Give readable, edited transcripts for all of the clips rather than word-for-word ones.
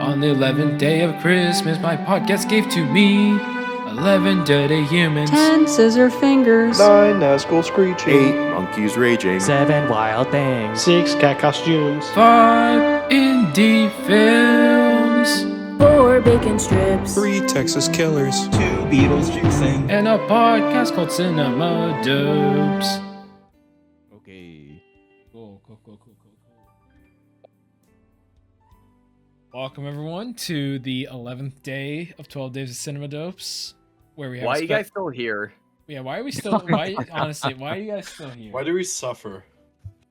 On the 11th day of Christmas, my podcast gave to me 11 dirty humans, 10 scissor fingers, 9 Nazgul screeching, 8 monkeys raging, 7 wild things, 6 cat costumes, 5 indie films, 4 bacon strips, 3 Texas killers, 2 Beatles juicing, and a podcast called CinemaDopes. Okay. Cool. Welcome everyone to the 11th day of 12 Days of CinemaDopes, where we have. Why are you guys still here? Yeah, why are we still? Honestly, why are you guys still here? Why do we suffer?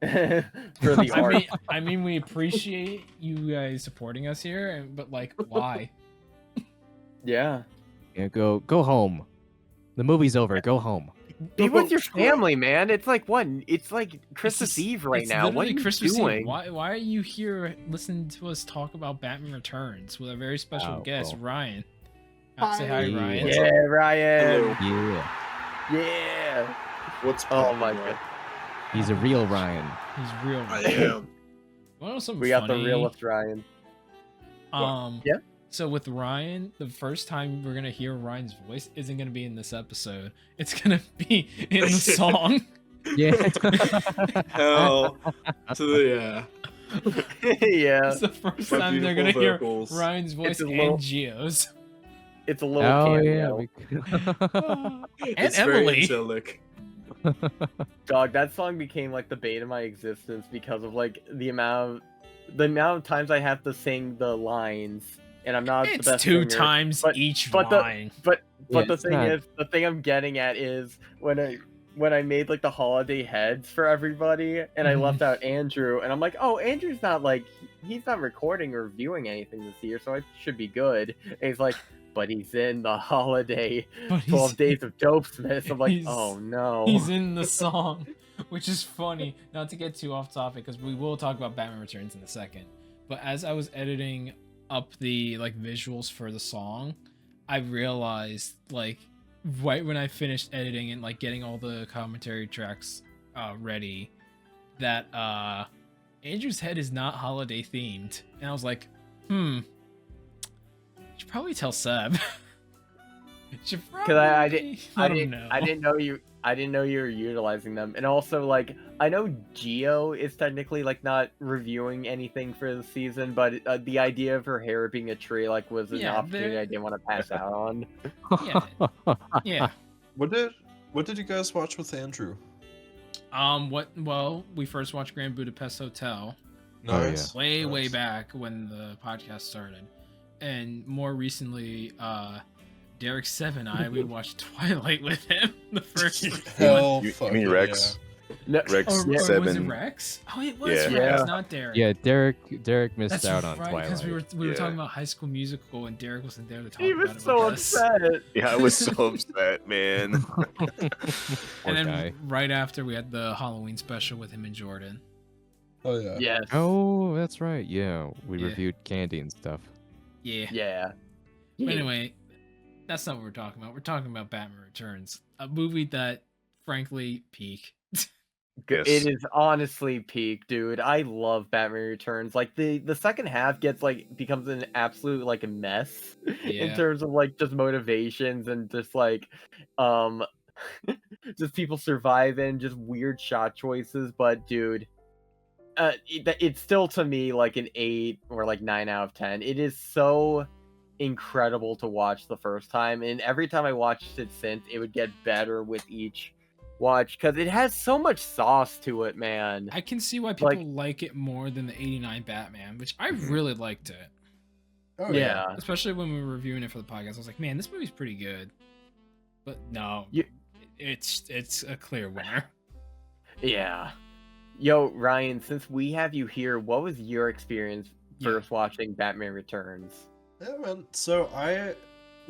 For the art. I mean, we appreciate you guys supporting us here, but like, why? Yeah. Yeah, go home. The movie's over. Go home. Be with your family, man. It's like what? It's like Christmas Eve right it's now. What are you Christmas doing? Eve. Why are you here listening to us talk about Batman Returns with a very special guest, Ryan? Say hi, Ryan. Yeah, Ryan. Yeah. Yeah. What's Oh my god. He's a real Ryan. He's real. I am. Wanna know something We got the funny? realest Ryan. Yeah. So with Ryan, the first time we're gonna hear Ryan's voice isn't gonna be in this episode. It's gonna be in the song. Yeah. Hell to the Yeah. It's the first My time they're gonna beautiful hear vocals. Ryan's voice It's a and little- Gio's. It's a little Oh cameo. yeah. And It's Emily. very angelic. Dog, that song became like the bane of my existence because of like the amount of times I have to sing the lines, and I'm not the It's best two singer, times but- each but line. But Yeah, the it's thing not- is, the thing I'm getting at is when I made like the holiday heads for everybody, and I Mhm. left out Andrew, and I'm like, oh, Andrew's not like he's not recording or viewing anything this year, so I should be good. And he's like, but he's in the holiday But he's- 12 Days of Dopesmith. I'm like, he's- oh no. He's in the song, which is funny. Not to get too off topic, because we will talk about Batman Returns in a second. But as I was editing up the like visuals for the song, I realized like right when I finished editing and like getting all the commentary tracks ready, that Andrew's head is not holiday themed, and I was like, should probably tell Seb. Should Because I probably let him know. didn't know you were utilizing them, and also like I know Gio is technically like not reviewing anything for the season, but the idea of her hair being a tree like was an Yeah, opportunity they're- I didn't want to pass out on. Yeah. What did you guys watch with Andrew? Well, we first watched Grand Budapest Hotel Nice. way back when the podcast started. And more recently, Derek 7 and I, we watched Twilight with him. The first Hell, You fuck mean yeah. Rex? No, Rex or was it 7. Rex? Oh, it was Yeah. Rex, Yeah. not Derek. Yeah, Derek missed That's out on right, Twilight. because we were Yeah. talking about High School Musical, and Derek wasn't there to talk he about was it so with us. upset. Yeah, I was so upset, man. Poor And then guy. right after, we had the Halloween special with him and Jordan. Oh yeah. Yes. Oh, that's right. Yeah, we Yeah. reviewed candy and stuff. Yeah. Yeah. But anyway, that's not what we're talking about. We're talking about Batman Returns, a movie that, frankly, peak. Yes. It is honestly peak, dude. I love Batman Returns. Like the second half becomes an absolute like a mess Yeah. in terms of like just motivations and just like just people surviving, just weird shot choices. But dude, it's still to me like an 8 or like 9 out of 10. It is so incredible to watch the first time, and every time I watched it since, it would get better with each watch because it has so much sauce to it, man. I can see why people like it more than the 89 Batman, which I really liked it. Oh Yeah. Especially when we were reviewing it for the podcast. I was like, man, this movie's pretty good. But no, it's a clear winner. Yeah. Yo, Ryan, since we have you here, what was your experience first watching Batman Returns? Yeah, man. So I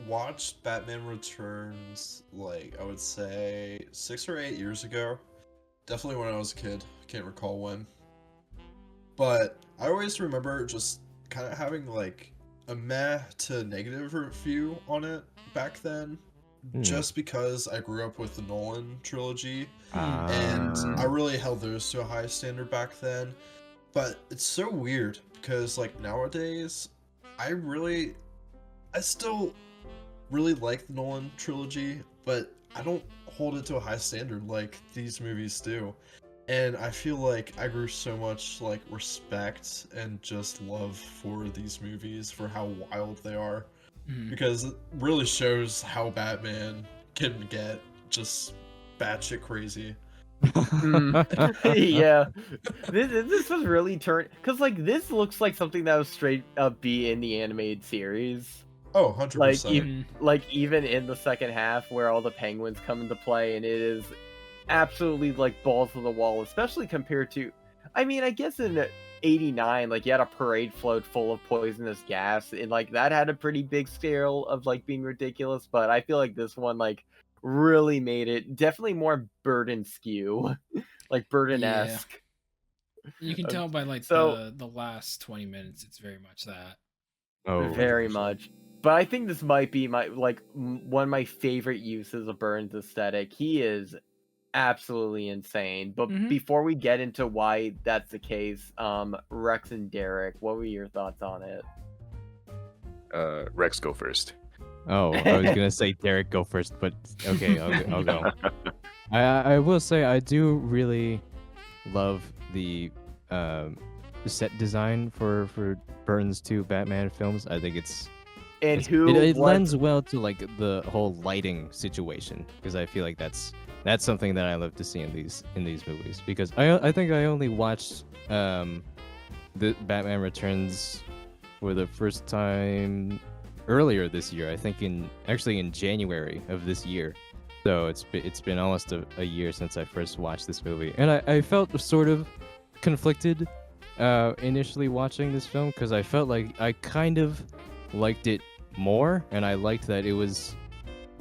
watched Batman Returns, like, I would say 6 or 8 years ago. Definitely when I was a kid. Can't recall when. But I always remember just kind of having, like, a meh to negative review on it back then. Just because I grew up with the Nolan trilogy. And I really held those to a high standard back then. But it's so weird because, like, nowadays, I still really like the Nolan trilogy, but I don't hold it to a high standard like these movies do. And I feel like I grew so much like respect and just love for these movies for how wild they are. Because it really shows how Batman can get just batshit crazy. Yeah, this was really turned because like this looks like something that was straight up be in the animated series. Oh, 100%. Like even in the second half where all the penguins come into play, and it is absolutely like balls to the wall, especially compared to, I mean, I guess in '89, like you had a parade float full of poisonous gas, and like that had a pretty big scale of like being ridiculous. But I feel like this one like really made it definitely more Burton skew, like Burton-esque. You can tell by like So- the last 20 minutes, it's very much that. Oh, Very much. But I think this might be my one of my favorite uses of Burns' aesthetic. He is absolutely insane. But Mhm. before we get into why that's the case, Rex and Derek, what were your thoughts on it? Rex, go first. Oh, I was gonna say Derek go first, but okay, I'll go. I will say I do really love the set design for Burton's two Batman films. I think And it who it what- lends well to like the whole lighting situation, because I feel like that's something that I love to see in these movies, because I think I only watched the Batman Returns for the first time earlier this year. I think in January of this year. So it's been almost a year since I first watched this movie, and I felt sort of conflicted initially watching this film, because I felt like I kind of liked it more, and I liked that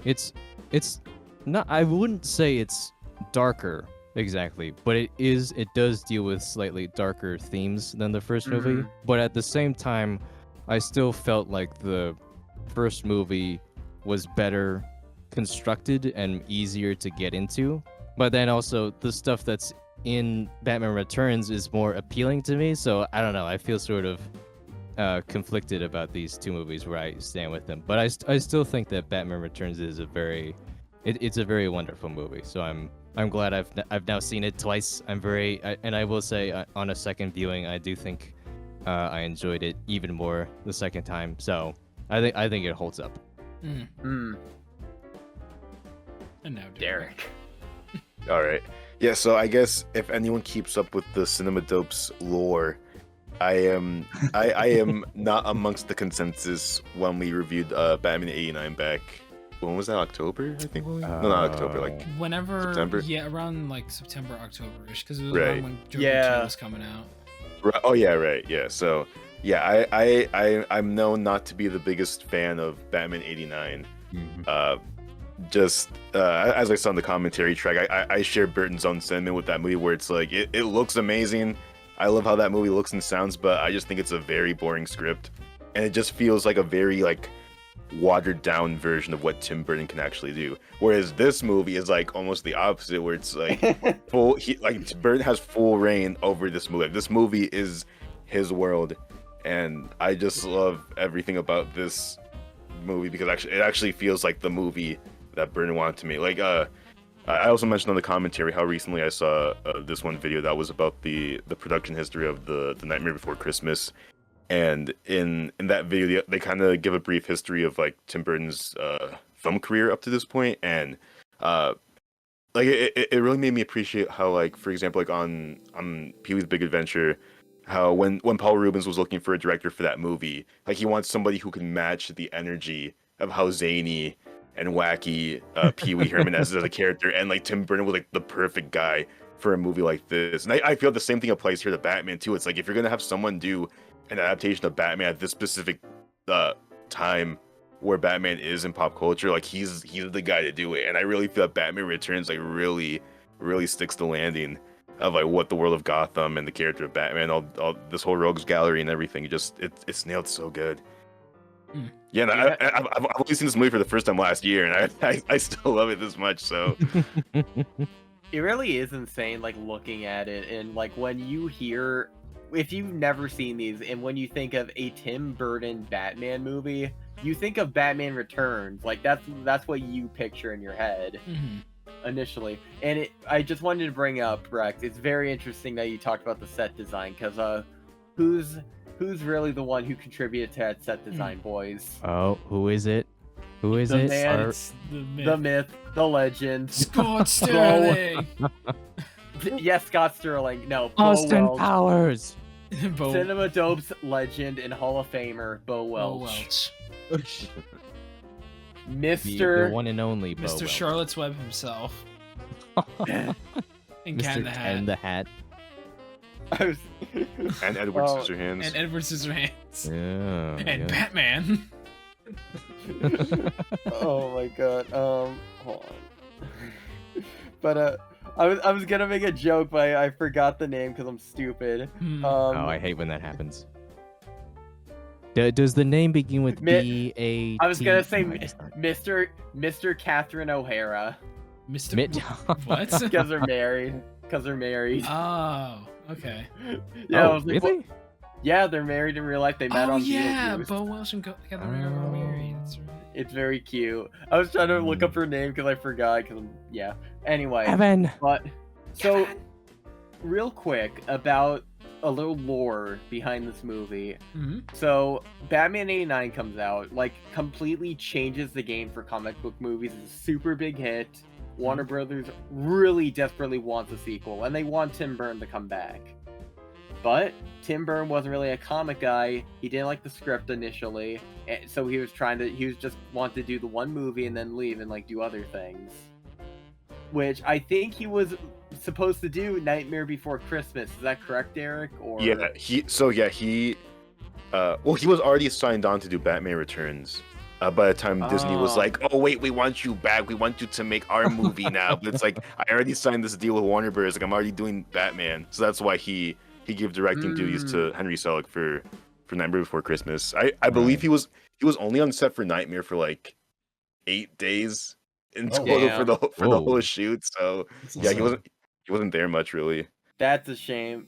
it's not, I wouldn't say it's darker exactly, but it does deal with slightly darker themes than the first movie. Mhm. But at the same time, I still felt like the first movie was better constructed and easier to get into. But then also the stuff that's in Batman Returns is more appealing to me, so I don't know, I feel sort of conflicted about these two movies where I stand with them. But I still think that Batman Returns is a very wonderful movie. So I'm glad I've now seen it twice. And I will say on a second viewing, I do think I enjoyed it even more the second time. So I think it holds up. And now Derek. All right. Yeah, so I guess if anyone keeps up with the CinemaDopes lore, I am not amongst the consensus when we reviewed Batman '89 back. When was that? October, I think. No, not October. Like whenever, September? yeah, around like September, October-ish, because it was Right. around when Joker Yeah. 2 was coming out. right, oh yeah, right, yeah. So yeah, I'm known not to be the biggest fan of Batman '89. Just as I saw in the commentary track, I share Burton's own sentiment with that movie, where it's like it looks amazing. I love how that movie looks and sounds, but I just think it's a very boring script, and it just feels like a very like watered down version of what Tim Burton can actually do. Whereas this movie is like almost the opposite, where it's like Burton has full reign over this movie. This movie is his world, and I just love everything about this movie, because it actually feels like the movie that Burton wanted to make. Like I also mentioned on the commentary how recently I saw this one video that was about the production history of the Nightmare Before Christmas, and in that video they kind of give a brief history of like Tim Burton's film career up to this point, and like it really made me appreciate how, like, for example, like on Pee-wee's Big Adventure, how when Paul Rubens was looking for a director for that movie, like he wants somebody who can match the energy of how zany and wacky Pee-wee Herman is as a character, and like Tim Burton was like the perfect guy for a movie like this. And I feel the same thing applies here to Batman too. It's like if you're gonna have someone do an adaptation of Batman at this specific time where Batman is in pop culture, like he's the guy to do it. And I really feel that Batman Returns like really sticks the landing of like what the world of Gotham and the character of Batman, all this whole rogues gallery and everything, it's nailed so good. Yeah, and I've only seen this movie for the first time last year, and I still love it this much. So It really is insane, like looking at it, and like when you hear if you've never seen these, and when you think of a Tim Burton Batman movie, you think of Batman Returns. Like that's what you picture in your head initially. And I just wanted to bring up, Rex. It's very interesting that you talked about the set design, because who's really the one who contributed to that set design, boys? Oh, who is it? Who is The it? man- Our- It's the myth. The myth, the legend. Scott Sterling. Yes, Scott Sterling. No, Bo Austin Welch. Powers. Bo CinemaDopes legend and Hall of Famer Bo Bo Welch. Welch. Mr. The one and only Bo Mr. Welch. Charlotte's Web himself. And Cat in Mr. the Cat Hat. in the Hat. I was... And Edward Oh, Scissorhands. And Edward Scissorhands. Yeah. And yeah. Batman. Oh my god. Hold on. But I was gonna make a joke, but I forgot the name because I'm stupid. Oh, I hate when that happens. Does the name begin with Mi- B-A-T? I was gonna say No, it's not. Mr. Catherine O'Hara Mr. Mid- What? because they're married. Because they're married. Oh, okay. Yeah, I Oh, was like, really? what? Yeah, they're married in real life. They met Oh on yeah, Beetlejuice. Bo Welch and Catherine O'Hara were married. That's right. It's very cute. I was trying to look up her name because I forgot. Yeah. Anyway, Evan. but so real quick about a little lore behind this movie. Mhm. So Batman '89 comes out, like completely changes the game for comic book movies. It's a super big hit. Warner Brothers really desperately wants a sequel, and they want Tim Burton to come back. But Tim Burton wasn't really a comic guy. He didn't like the script initially, so he was just wanted to do the one movie and then leave and like do other things. Which I think he was supposed to do Nightmare Before Christmas. Is that correct, Derek? Or Yeah, he was already signed on to do Batman Returns. By the time Disney was Oh. like, "Oh wait, we want you back. We want you to make our movie now." But it's like, I already signed this deal with Warner Bros. Like, I'm already doing Batman, so that's why he gave directing duties to Henry Selick for Nightmare Before Christmas. I believe he was only on set for Nightmare for like 8 days in Oh, total wow. for the Whoa. whole shoot. So yeah, he wasn't there much really. That's a shame.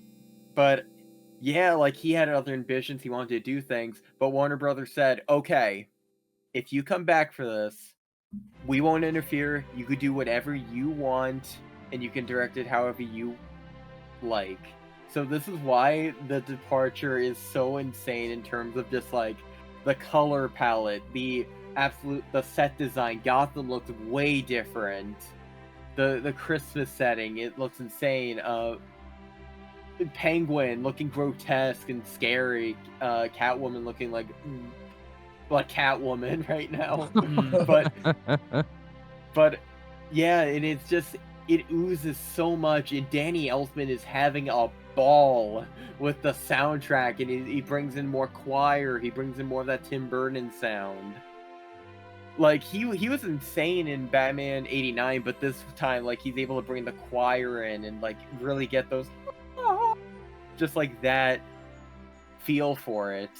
But yeah, like he had other ambitions. He wanted to do things, but Warner Brothers said, "Okay, if you come back for this, we won't interfere. You could do whatever you want, and you can direct it however you like." So this is why the departure is so insane in terms of just like the color palette, the set design. Gotham looks way different. The Christmas setting, it looks insane. Penguin looking grotesque and scary. Catwoman looking like Catwoman right now. but yeah, and it oozes so much, and Danny Elfman is having a ball with the soundtrack, and he brings in more choir, he brings in more of that Tim Burton sound. Like he was insane in Batman '89, but this time like he's able to bring the choir in and like really get those just like that feel for it.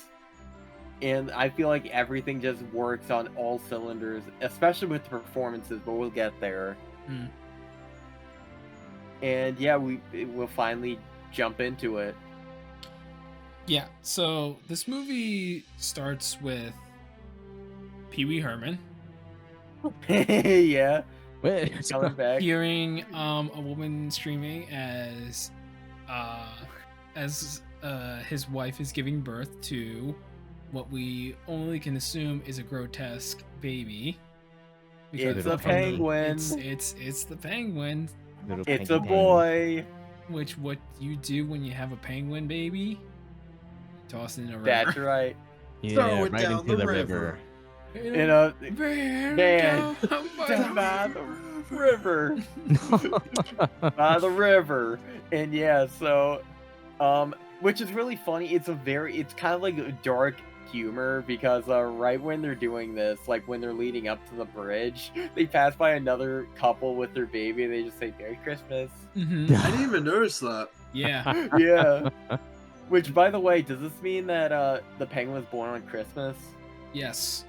And I feel like everything just works on all cylinders, especially with the performances, but we'll get there. And yeah, we'll finally jump into it. Yeah, so this movie starts with Pee Wee Herman Yeah, Wait, coming back. hearing a woman screaming as his wife is giving birth to what we only can assume is a grotesque baby. It's of a penguin. It's the penguin. Little It's a penguin. boy. Which what you do when you have a penguin baby? Toss it in a river. That's right. Yeah, Throw it right down into the the river. river. In a Man, Man. down down by by the river. By the river. And yeah, so which is really funny. It's kind of like a dark humor because right when they're doing this, like when they're leading up to the bridge, they pass by another couple with their baby and they just say Merry Christmas. Mhm. I didn't even notice that. Yeah. Yeah. Which, by the way, does this mean that the penguin was born on Christmas? Yes.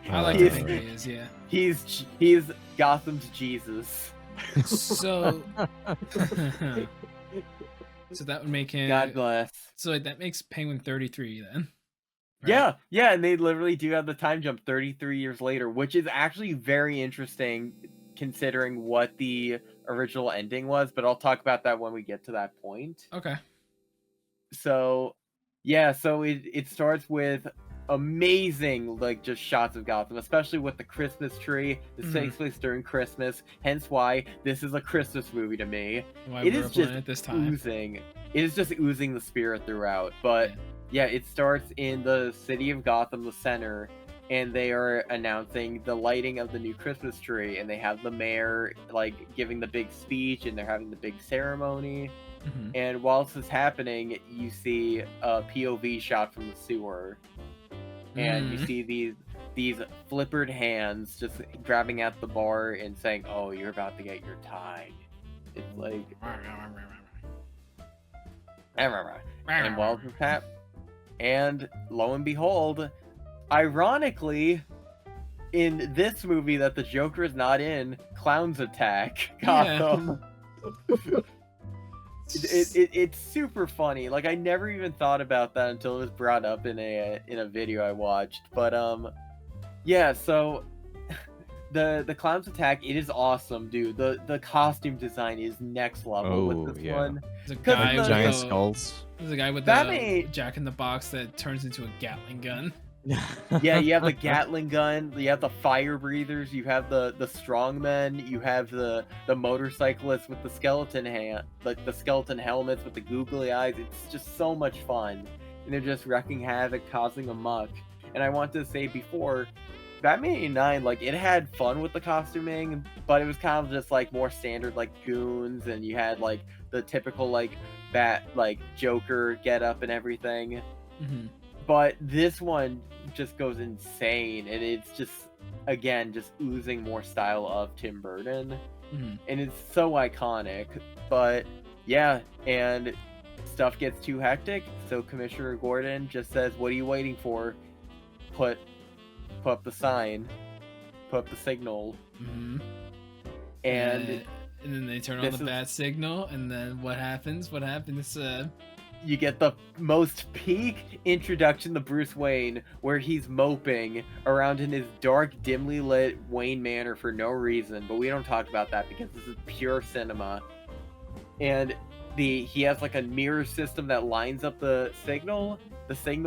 I like Uh, to He's- think he is, yeah. He's Gotham's Jesus. So So that would make him. God bless. So that makes Penguin 33 then. Right? Yeah, yeah, and they literally do have the time jump 33 years later, which is actually very interesting considering what the original ending was, but I'll talk about that when we get to that point. Okay. So, yeah, so it starts with amazing, like, just shots of Gotham, especially with the Christmas tree. This takes place during Christmas, hence why this is a Christmas movie to me. Why It we're is playing just it this time. oozing. It is just oozing the spirit throughout, but... Yeah, it starts in the city of Gotham, the center, and they are announcing the lighting of the new Christmas tree, and they have the mayor, like, giving the big speech, and they're having the big ceremony. And while this is happening, you see a POV shot from the sewer, and you see these flippered hands just grabbing at the bar and saying, "Oh, you're about to get your time." It's like, and while this happens. And lo and behold, ironically, in this movie that the Joker is not in, clowns attack Gotham. Yeah. It's super funny. Like, I never even thought about that until it was brought up in a video I watched. But yeah. So the clowns attack. It is awesome, dude. The costume design is next level with this one. There's a guy with giant skulls. There's a guy with the Jack in the Box that turns into a Gatling gun. Yeah, you have the Gatling gun, you have the fire breathers, you have the strongmen, you have the motorcyclists with the skeleton like the skeleton helmets with the googly eyes. It's just so much fun, and they're just wrecking havoc, causing a muck. And I want to say before, Batman 89, like, it had fun with the costuming, but it was kind of just like more standard, like goons, and you had like the typical like Joker get up and everything. But this one just goes insane, and it's just, again, just oozing more style of Tim Burton, and it's so iconic. But yeah, and stuff gets too hectic, so Commissioner Gordon just says, "What are you waiting for? Put up the sign, put up the signal." And then they turn on the bat signal, and then what happens? What happens? You get the most peak introduction to Bruce Wayne, where he's moping around in his dark, dimly lit Wayne Manor for no reason, but we don't talk about that because this is pure cinema. And he has like a mirror system that lines up the signal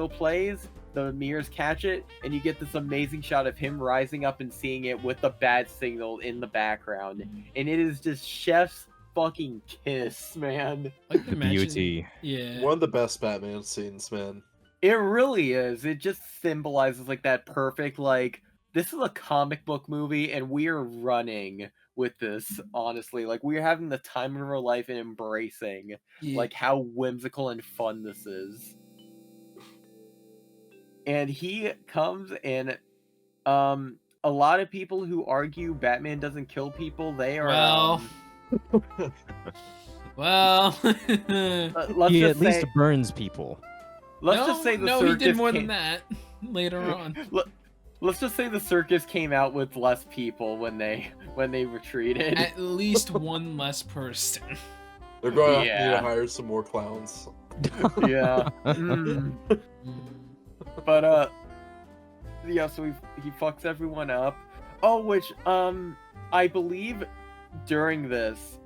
plays, the mirrors catch it, and you get this amazing shot of him rising up and seeing it with the bat signal in the background. And it is just chef's fucking kiss, man. Like the beauty. Yeah. One of the best Batman scenes, man. It really is. It just symbolizes like that perfect, like, this is a comic book movie and we are running with this, honestly. Like, we're having the time of our life and embracing like how whimsical and fun this is. And he comes and a lot of people who argue Batman doesn't kill people, they are well, he at least burns people. Let's just say the circus he did more than that later on. Let's just say the circus came out with less people when they retreated. At least one less person. They're going to need to hire some more clowns. Yeah. But yeah, so he fucks everyone up. Oh, which I believe during this,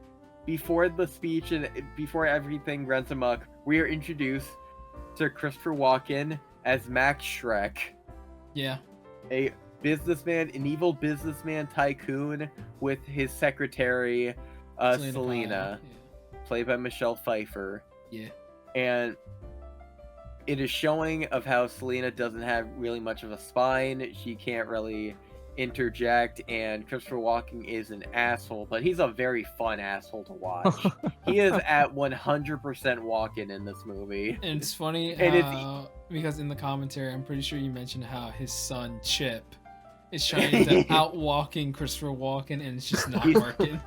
before the speech and before everything runs amok, we are introduced to Christopher Walken as Max Shrek. Yeah. A businessman, an evil businessman tycoon with his secretary, Selena, played by Michelle Pfeiffer. Yeah. And it is showing of how Selena doesn't have really much of a spine. She can't really interject, and Christopher Walken is an asshole, but he's a very fun asshole to watch. He is at 100% Walken in this movie. And it's funny because in the commentary, I'm pretty sure you mentioned how his son Chip is trying to out-walking Christopher Walken, and it's just not working.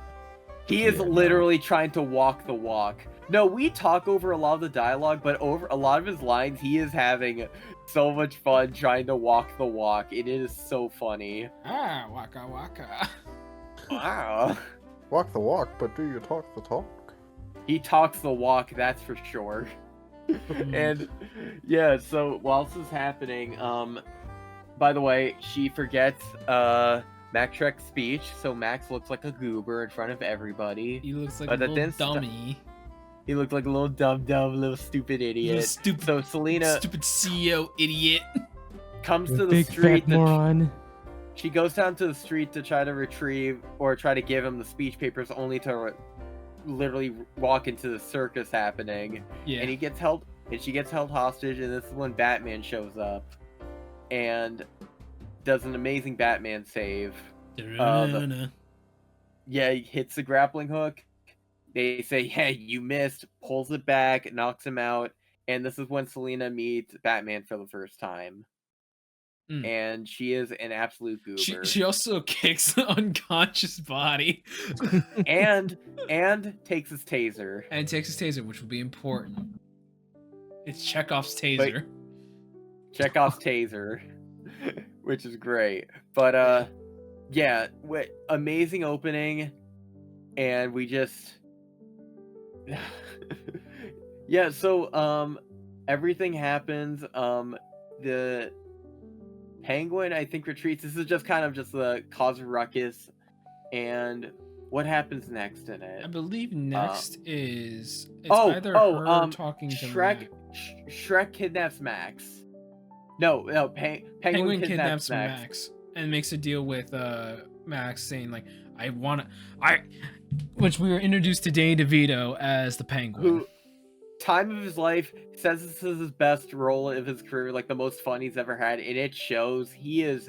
He is literally trying to walk the walk. No, we talk over a lot of the dialogue, but over a lot of his lines, he is having so much fun trying to walk the walk. It is so funny. Ah, waka waka. Wow. Walk the walk, but do you talk the talk? He talks the walk, that's for sure. And yeah, so while this is happening, by the way, she forgets Max Shrek's speech, so Max looks like a goober in front of everybody. He looks like But a at little this dummy. He looked like a little dumb, little stupid idiot. Little stupid, So Selena stupid CEO idiot. comes to the Big street. fat moron. She goes down to the street to try to retrieve or try to give him the speech papers, only to literally walk into the circus happening. Yeah. And he gets held, and she gets held hostage. And this is when Batman shows up and does an amazing Batman save. Yeah, he hits the grappling hook. They say, "Hey, you missed." Pulls it back, knocks him out, and this is when Selena meets Batman for the first time. And she is an absolute goober. She also kicks the unconscious body. and takes his taser. And takes his taser, which will be important. It's Chekhov's taser. Chekhov's taser, which is great. But yeah, amazing opening, and we just yeah. So everything happens. The Penguin, I think, retreats. This is just kind of just the cause of ruckus, and what happens next in it? I believe next is either her talking to Shrek. Shrek kidnaps Max. No, Penguin kidnaps Max and makes a deal with Max, saying like, which we were introduced to Danny DeVito as the Penguin. Who, time of his life, says this is his best role of his career, like the most fun he's ever had, and it shows. He is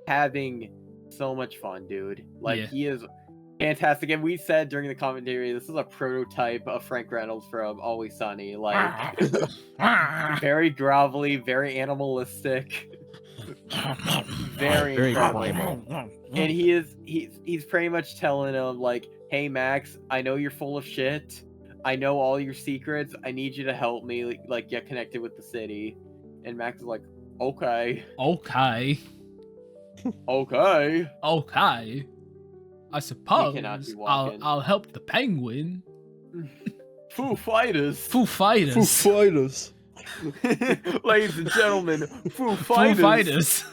having so much fun, dude. Like, he is fantastic. And we said during the commentary, this is a prototype of Frank Reynolds from Always Sunny. Like, very grovelly, very animalistic, very incredible. And he's pretty much telling him like, "Hey Max, I know you're full of shit. I know all your secrets. I need you to help me, like, get connected with the city." And Max is like, "Okay." Okay. Okay. Okay. I suppose cannot be walking. I'll help the Penguin. Foo Fighters. Foo Fighters. Foo Fighters. Ladies and gentlemen, Foo Foo Fighters. Fighters.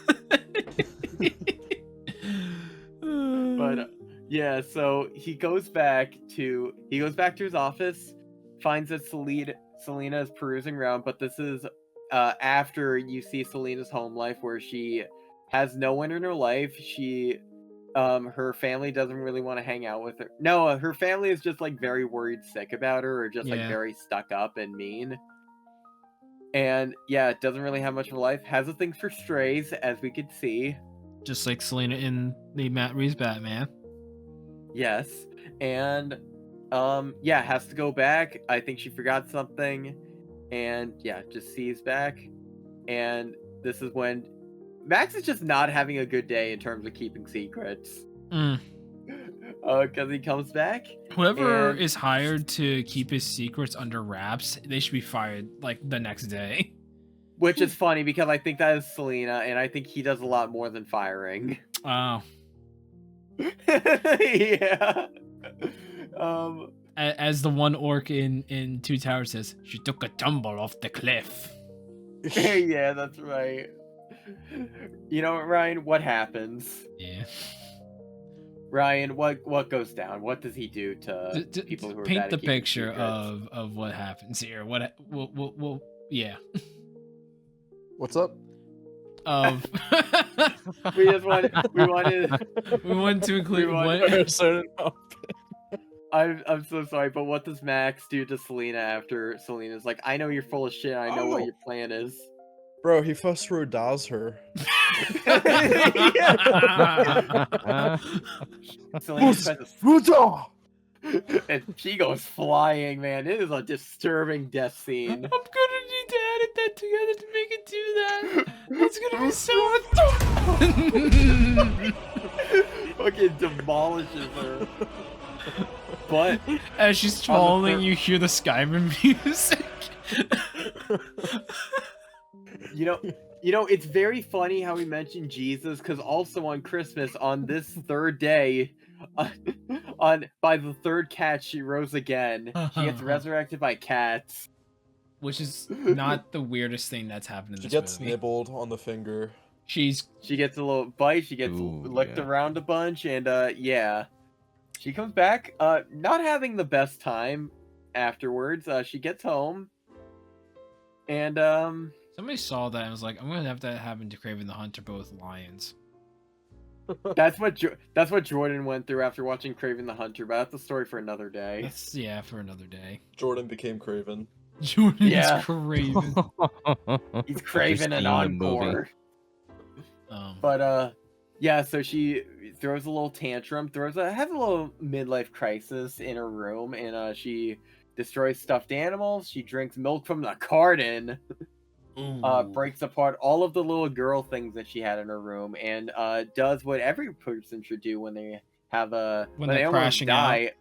But yeah, so he goes back to his office, finds that Selena is perusing around, but this is after you see Selena's home life, where she has no one in her life. She her family doesn't really want to hang out with her. No, her family is just like very worried sick about her, or just like very stuck up and mean. And yeah, doesn't really have much of a life. Has a thing for strays, as we could see. Just like Selena in the Matt Reeves Batman. Yes. And yeah, has to go back. I think she forgot something. And yeah, just sees back. And this is when Max is just not having a good day in terms of keeping secrets. Because he comes back. Whoever is hired to keep his secrets under wraps, they should be fired like the next day. Which is funny because I think that is Selena, and I think he does a lot more than firing. Oh. Yeah. As the one orc in Two Towers says, she took a tumble off the cliff. Yeah, that's right. You know what, Ryan? What happens? Yeah. Ryan, what goes down? What does he do to people who are paint bad the at keeping picture secrets? of what happens here? What we'll yeah. What's up? Of we wanted to include what I'm so sorry, but what does Max do to Selena after Selena's like, "I know you're full of shit, I know what your plan is." Bro, he first rodaws her. Selena presses, and she goes flying, man. It is a disturbing death scene. I'm gonna need to edit that together to make it do that. It's gonna be so Fucking demolishes her. But as she's falling, you hear the Skyrim music. You know, it's very funny how we mentioned Jesus, because also on Christmas, on this third day on by the third cat she rose again. She gets resurrected by cats. Which is not the weirdest thing that's happened in She this gets movie. nibbled on the finger. She gets a little bite, she gets Ooh, licked yeah. around a bunch, and yeah. She comes back, not having the best time afterwards. She gets home. And Somebody saw that and was like, I'm gonna have that happen to Kraven the Hunter, both lions. that's what Jordan went through after watching Kraven the Hunter, but that's a story for another day. That's for another day. Jordan became Craven. Jordan Yeah. is Kraven. He's After craving an seeing the movie. encore. Um, But yeah, so she throws a little tantrum, has a little midlife crisis in her room, and she destroys stuffed animals. She drinks milk from the carton, breaks apart all of the little girl things that she had in her room, and does what every person should do when they have When they they're almost crashing die.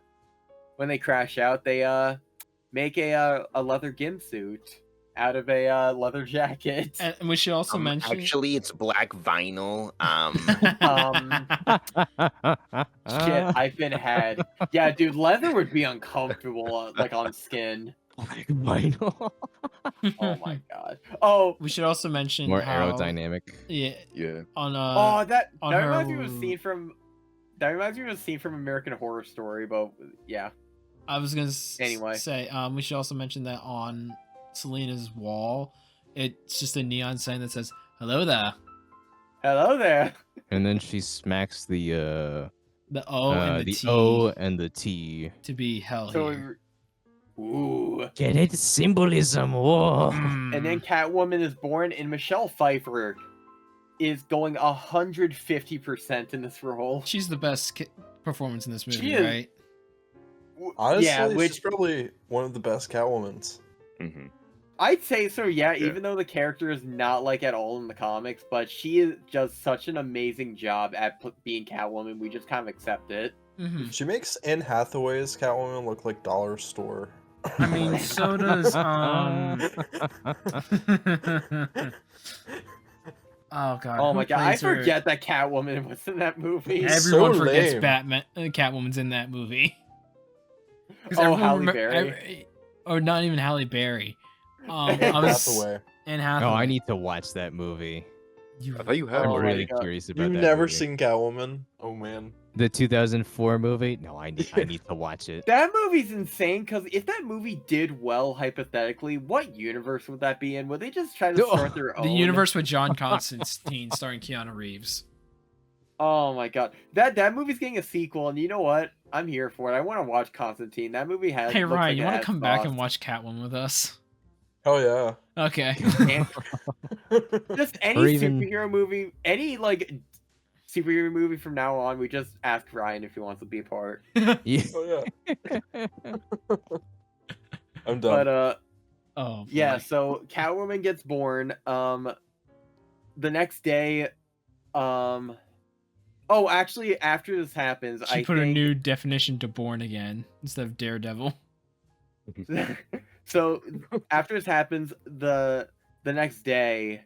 When they crash out, they make a leather gimp suit out of a leather jacket. and we should also mention. Actually, it's black vinyl. Shit, I've been had. Yeah, dude, leather would be uncomfortable, like on skin. Like vinyl. Oh my god. Oh, We should also mention More how, aerodynamic. Yeah, Yeah. on oh, that on reminds me of a her- scene from. That reminds me of a scene from American Horror Story, but yeah. I was gonna Anyway. say, we should also mention that on Selena's wall, it's just a neon sign that says "Hello there." Hello there. And then she smacks the The O and the the T O and the T. to be hell So, here. ooh. Get it? Symbolism. Whoa. And then Catwoman is born, and Michelle Pfeiffer is going 150% in this role. She's the best performance in this movie, She is. right? Honestly, Yeah, she's probably one of the best Catwomans. hmm I'd say so, yeah, Yeah. even though the character is not like at all in the comics, but she does such an amazing job at being Catwoman, we just kind of accept it. Mm-hmm. She makes Anne Hathaway's Catwoman look like dollar store. I mean, so does Oh god. Oh who my god, I plays her? forget that Catwoman was in that movie. Everyone so forgets lame. Batman. Catwoman's in that movie. 'Cause Oh, everyone Halle remem- Berry. or not even Halle Berry. I Anne was Hathaway. Anne Oh, Hathaway. I need to watch that movie. You, I thought you had Oh I'm my already. really God. curious about You've that. never movie. seen Catwoman? Oh man. The 2004 movie? No, I need to watch it. That movie's insane, because if that movie did well, hypothetically, what universe would that be in? Would they just try to start their own? the universe with John Constantine starring Keanu Reeves. Oh my god. That movie's getting a sequel, and you know what? I'm here for it. I want to watch Constantine. That movie has. Hey looks Ryan, like you it want to has come back and sauce. watch Catwoman with us? Oh yeah. Okay. And just any Or even- superhero movie, any like superhero movie from now on, we just ask Ryan if he wants to be a part. Yeah. Oh yeah. I'm done. But Oh yeah, boy. so Catwoman gets born. The next day, oh, actually, after this happens, She I put a think... new definition to born again instead of Daredevil. So after this happens, the next day,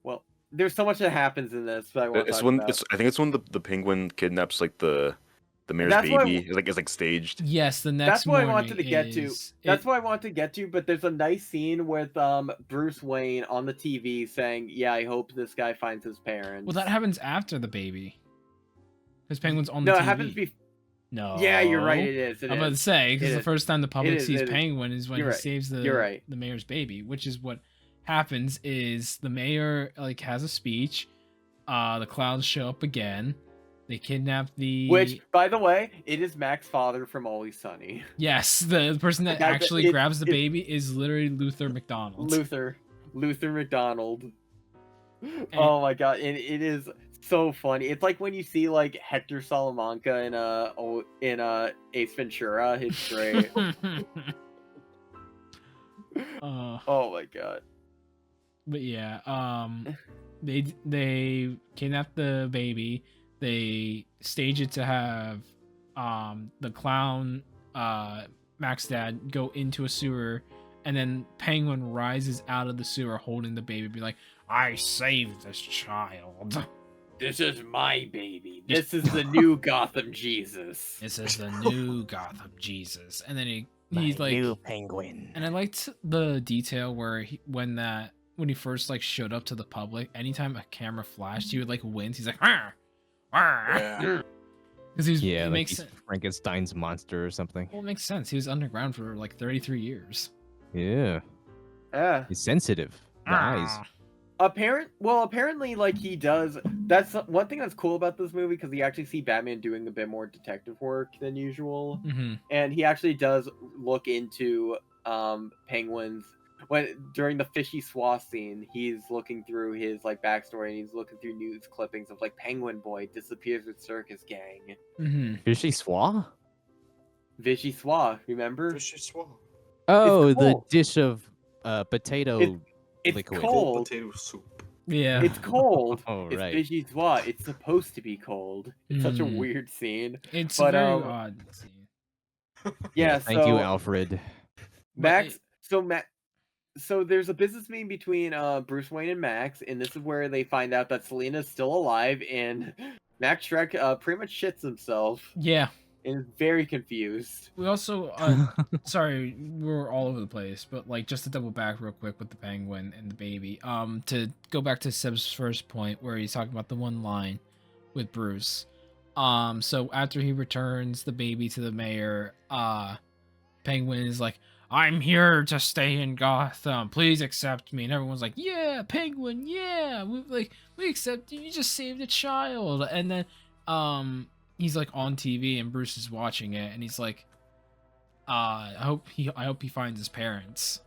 well, there's so much that happens in this, but I want to It's talk when about. I think it's when the penguin kidnaps like the mayor's That's what I- baby. It's like staged. Yes, the next That's what I morning wanted to get to. is- That's it- what I want to get to. But there's a nice scene with Bruce Wayne on the TV saying, "Yeah, I hope this guy finds his parents." Well, that happens after the baby. Because Penguin's on the no, TV. it happens before. No. Yeah, you're right. It is. I'm about to say, because It the is. first time the public is, sees it is. Penguin is when You're he right. saves the You're right. the mayor's baby, which is what happens is the mayor like has a speech. The clowns show up again. They kidnap the Which, by the way, it is Mac's father from Always Sunny. Yes, the person that Guys, actually it- grabs the it- baby is literally Luther McDonald. Luther McDonald. Oh my god, and it is so funny. It's like when you see like Hector Salamanca in Ace Ventura. It's great. Oh my god. But yeah, they kidnap the baby. They stage it to have the clown Mac's dad go into a sewer, and then Penguin rises out of the sewer holding the baby, be like, "I saved this child." This is my baby. This is the new Gotham Jesus. This is the new Gotham Jesus. And then he's like penguin. and I liked the detail where when he first like showed up to the public, anytime a camera flashed, he would like wince. He's like, "Arr! Arr!" Yeah. Because he's Yeah, it like makes he's sense. Frankenstein's monster or something. Well, it makes sense. He was underground for like 33 years. Yeah, Yeah. he's sensitive. The eyes. Ah. Apparently, like he does. That's one thing that's cool about this movie because you actually see Batman doing a bit more detective work than usual, Mhm. and he actually does look into Penguin's during the fishy swath scene. He's looking through his like backstory and he's looking through news clippings of like Penguin Boy disappears with circus gang. Mhm. Fishy Swa? Fishy swath, remember? Fishy swallow. Oh, the cold. dish of potato It's liquid. cold. Potato soup. Yeah. It's cold. Oh, It's right. fishy swath. It's supposed to be cold. It's such a Mm. weird scene. It's but, very um, odd. scene. Yeah. Thank you, so- Alfred. Max, so there's a business meeting between Bruce Wayne and Max, and this is where they find out that Selina's still alive, and Max Shrek pretty much shits himself Yeah. and is very confused. We also sorry, we're all over the place, but like just to double back real quick with the penguin and the baby. To go back to Seb's first point where he's talking about the one line with Bruce. So after he returns the baby to the mayor, Penguin is like, "I'm here to stay in Gotham. Please accept me." And everyone's like, "Yeah, Penguin, yeah. We accept you. You just saved a child." And then he's like on TV and Bruce is watching it and he's like, I hope he finds his parents.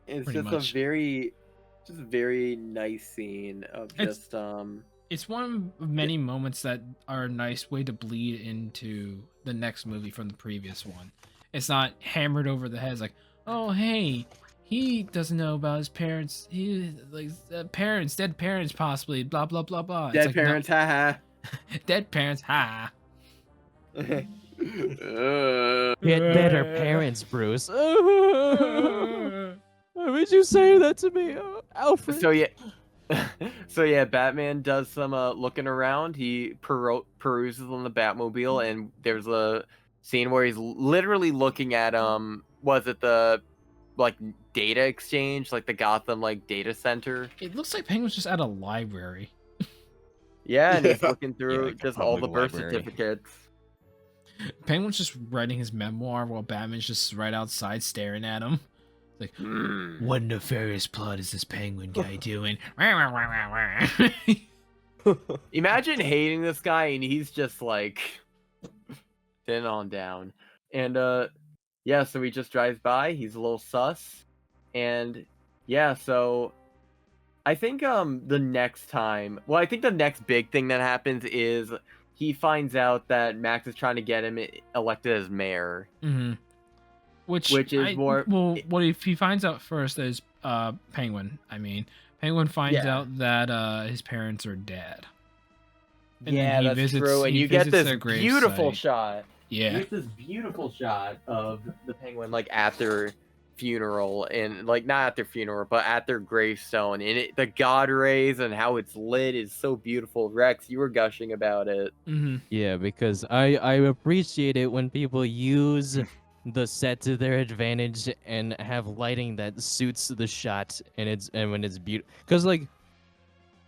It's Pretty just much. a very nice scene of It's- just It's one of many moments that are a nice way to bleed into the next movie from the previous one. It's not hammered over the head. It's like, oh hey, he doesn't know about his parents. He like dead parents possibly. Blah blah blah blah. It's dead like, no- parents, haha. dead parents. Ha. Get better parents, Bruce. Why would you say that to me, Alfred? So yeah, Batman does some looking around. He peruses on the Batmobile, and there's a scene where he's literally looking at was it the like data exchange, like the Gotham like data center? It looks like Penguin's just at a library. Yeah, and he's Yeah. looking through like a just all the public birth library. certificates. Penguin's just writing his memoir while Batman's just right outside staring at him. Like, what nefarious plot is this Penguin guy doing? Imagine hating this guy and he's just like thin on down. And yeah, so he just drives by, he's a little sus. And yeah, so I think the next big thing that happens is he finds out that Max is trying to get him elected as mayor. Mm-hmm. Which is more- well. What if he finds out first is Penguin? Penguin finds Yeah. out that his parents are dead. And then Yeah, he that's visits- true. And he you get visits this their grave beautiful site. shot. Yeah, There's this beautiful shot of the Penguin like at their funeral, and like not at their funeral but at their gravestone, and the god rays and how it's lit is so beautiful. Rex, you were gushing about it. mm-hmm. Yeah, because I appreciate it when people use the set to their advantage and have lighting that suits the shot, and when it's beautiful. Because like,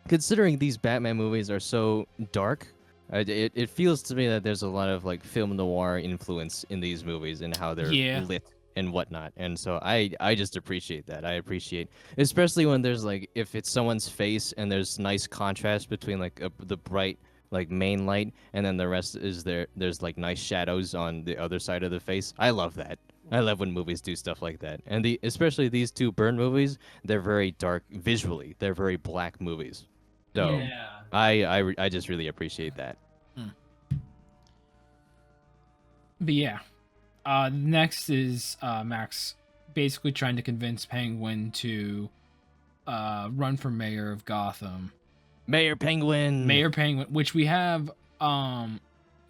considering these Batman movies are so dark, it feels to me that there's a lot of like film noir influence in these movies and how they're Yeah. lit and whatnot. And so I just appreciate that. I appreciate, especially when there's like, if it's someone's face and there's nice contrast between like the bright like main light and then the rest is there's like nice shadows on the other side of the face. I love that. I love when movies do stuff like that. And especially these two Burn movies, they're very dark visually. They're very black movies. So Yeah. I just really appreciate that. But yeah, next is Max basically trying to convince Penguin to run for mayor of Gotham. Mayor Penguin. Mayor Penguin, which we have,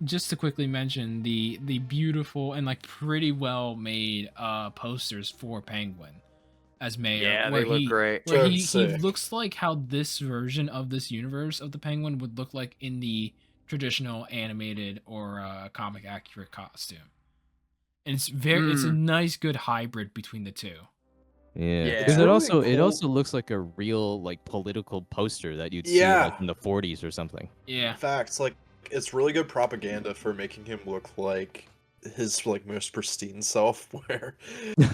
just to quickly mention the beautiful and like pretty well made posters for Penguin. as mayor. Yeah, where they look great. Where Sure, he sick. looks like how this version of this universe of the Penguin would look like in the traditional animated or comic accurate costume. And it's it's a nice good hybrid between the two. Yeah, Yeah. because It's really it cool. also looks like a real like political poster that you'd see like in the 40s or something. Yeah. Facts, like it's really good propaganda for making him look like his like most pristine self, where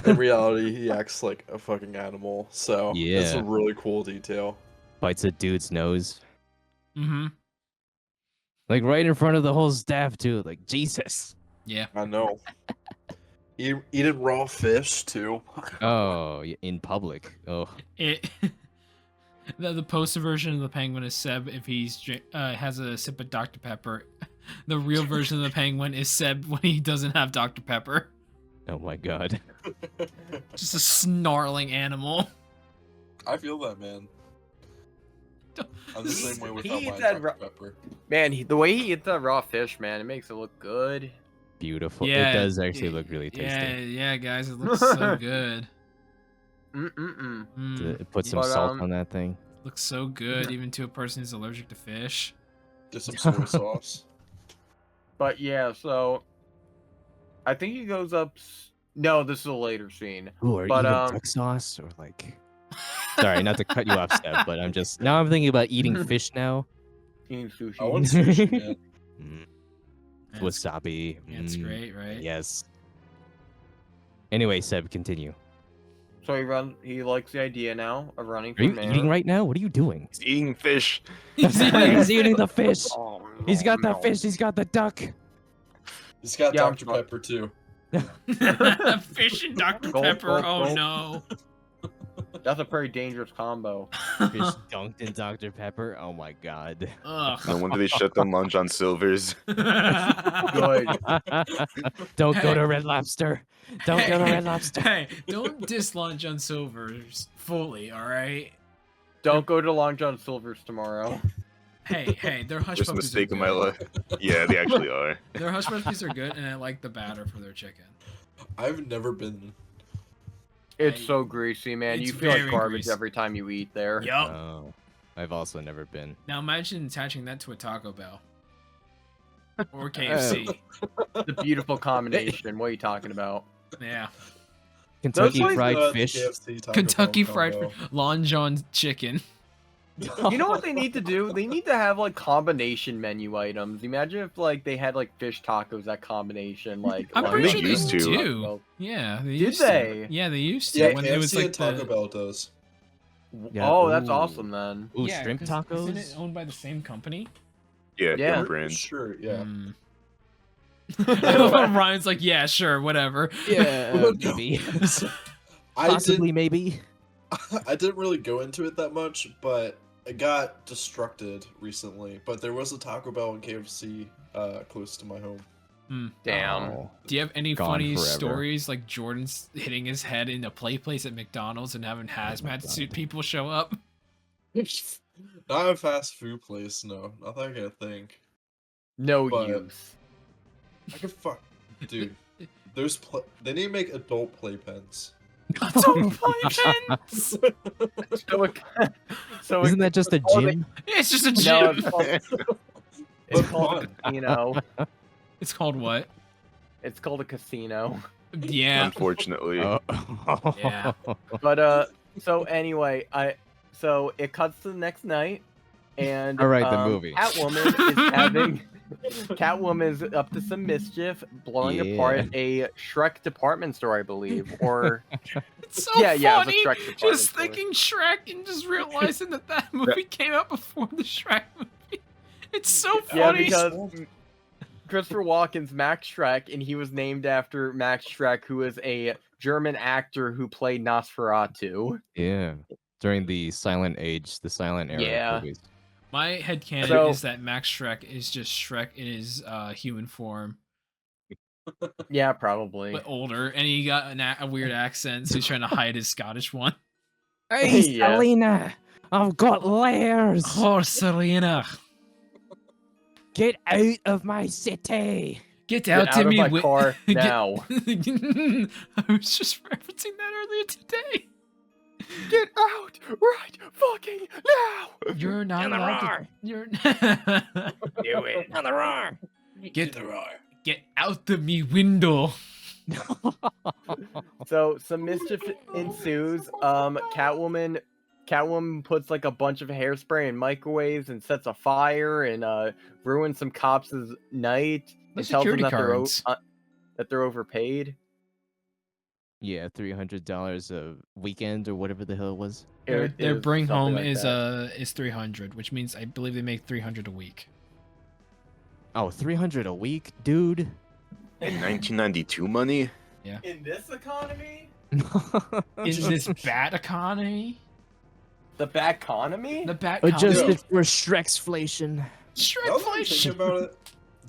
in reality he acts like a fucking animal. So it's Yeah. a really cool detail. Bites a dude's nose, Mm-hmm. like right in front of the whole staff too. Like Jesus. Yeah. I know. Eating raw fish too. Oh, in public. Oh, It the poster version of the Penguin is Seb if he's has a sip of Dr. Pepper. The real version of the Penguin is Seb when he doesn't have Dr. Pepper. oh my God. Just a snarling animal. I feel that, man. I'm the same way without He my eats that Dr. Pepper. Man, the way he eats that raw fish, man, it makes it look good. Beautiful. Yeah, It does actually look really Yeah, tasty. yeah, guys, it looks so good. Put some But, salt on that thing. Looks so good, even to a person who's allergic to fish. Get some soy sauce. But yeah, so I think he goes up. No, this is a later scene. Ooh, or But, even duck sauce or like. Sorry, not to cut you off, Steph, but I'm thinking about eating fish now. Eating sushi. I want sushi, man. That's- Wasabi. That's great, right? Yes. Anyway, Seb, continue. So he likes the idea now of running Are for you mayor. eating right now? What are you doing? He's eating fish. He's eating the fish. Oh, He's got the no. fish. He's got the duck. He's got Yeah, Dr. Pepper too. Fish and Dr. Gulp, Pepper. gulp, Oh gulp. no. That's a pretty dangerous combo. Fish dunked in Dr. Pepper. Oh my God. No Ugh. wonder they shut down Long John Silver's. Good. Don't go to Red Lobster. Don't go to Red Lobster. Hey, don't diss Long John Silver's fully, all right? Don't go to Long John Silver's tomorrow. Hey, their hush Worst puppies mistake are of my good. life. Yeah, they actually are. Their hush puppies are good, and I like the batter for their chicken. I've never been. It's so greasy, man. It's You feel like very garbage greasy. every time you eat there. Yup. Oh, I've also never been. Now imagine attaching that to a Taco Bell. Or KFC. The beautiful combination. What are you talking about? Yeah. Kentucky places- Fried Fish. KFC Taco Kentucky Bell Fried combo. Long John chicken. You know what they need to do? They need to have like combination menu items. Imagine if like they had like fish tacos that combination like. I'm Long pretty John sure they used to. do. Well, Yeah, they Did used they? To. Yeah, they used to. Yeah, when KFC it was like and Taco the... Bell does. Yeah, Oh, that's ooh. awesome then. Ooh, Yeah, shrimp 'cause Isn't tacos. it owned by the same company? Yeah, Yeah. dumb brands. Sure, yeah. Ryan's like, yeah, sure, whatever. Yeah, maybe. Possibly, maybe. I didn't really go into it that much, but it got destructed recently. But there was a Taco Bell and KFC close to my home. Damn. Oh. Do you have any Gone funny forever. stories like Jordan's hitting his head in a play place at McDonald's and having hazmat suit people show up? Not a fast food place, no. Not that I can think. No But- use. I could fuck, dude. There's they need to make adult playpens. Don't play pens! So Isn't that just a Oh, they- gym? It's just a No, gym. it's called, it's But called a fun. casino. It's called what? It's called a casino. Yeah. Unfortunately. Oh. Yeah. But so anyway, so it cuts to the next night, and All right, the movie. Catwoman is up to some mischief, blowing Yeah. apart a Shrek department store, I believe, or It's so yeah, it was a funny. Shrek department Just store. thinking Shrek and just realizing that movie came out before the Shrek movie. It's so Yeah, funny. because Christopher Walken's Max Shrek, and he was named after Max Shrek, who is a German actor who played Nosferatu. Yeah. During the silent age, the silent era Yeah. movies. My headcanon So- is that Max Shrek is just Shrek in his human form, Yeah, probably. but older, and he got a weird accent, so he's trying to hide his Scottish one. Hey, yeah. Selena, I've got layers. Oh, Selena, Get out of my city. get Get out out to of me my wi- car Get- now. I was just referencing that earlier today. Get out right fucking now! You're not On the allowed roar. to. You're. Do it. On the roar. Get Get out the me window. So some mischief ensues. Catwoman puts like a bunch of hairspray in microwaves and sets a fire and ruins some cops' night. The And tells them security that cards. that they're overpaid. Yeah, $300 a weekend or whatever the hell it was. Their It bring was something home like that. is 300, which means I believe they make 300 a week. Oh, 300 a week, dude. In 1992 money? In this economy, In this bat economy, the bat economy. the bat Adjusted for Shrexflation. Now that I'm thinking about it,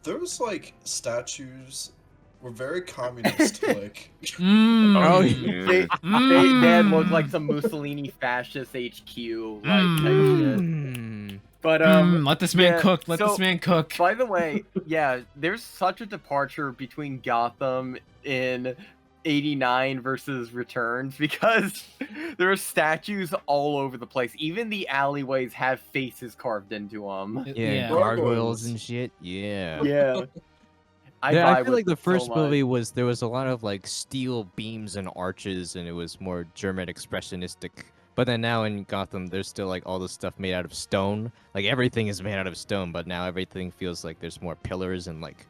those like statues were very communist like. Oh, They had looked like some Mussolini fascist HQ like type shit. Mm. But let this man yeah, cook. Let so- this man cook. By the way, yeah, there's such a departure between Gotham in 89 versus Returns because there are statues all over the place. Even the alleyways have faces carved into them. Yeah, Gargoyles. gargoyles and shit. Yeah. Yeah. I vibe feel with like the it so first much. movie was there was a lot of like steel beams and arches, and it was more German expressionistic. But then now in Gotham, there's still like all the stuff made out of stone. Like everything is made out of stone, but now everything feels like there's more pillars and like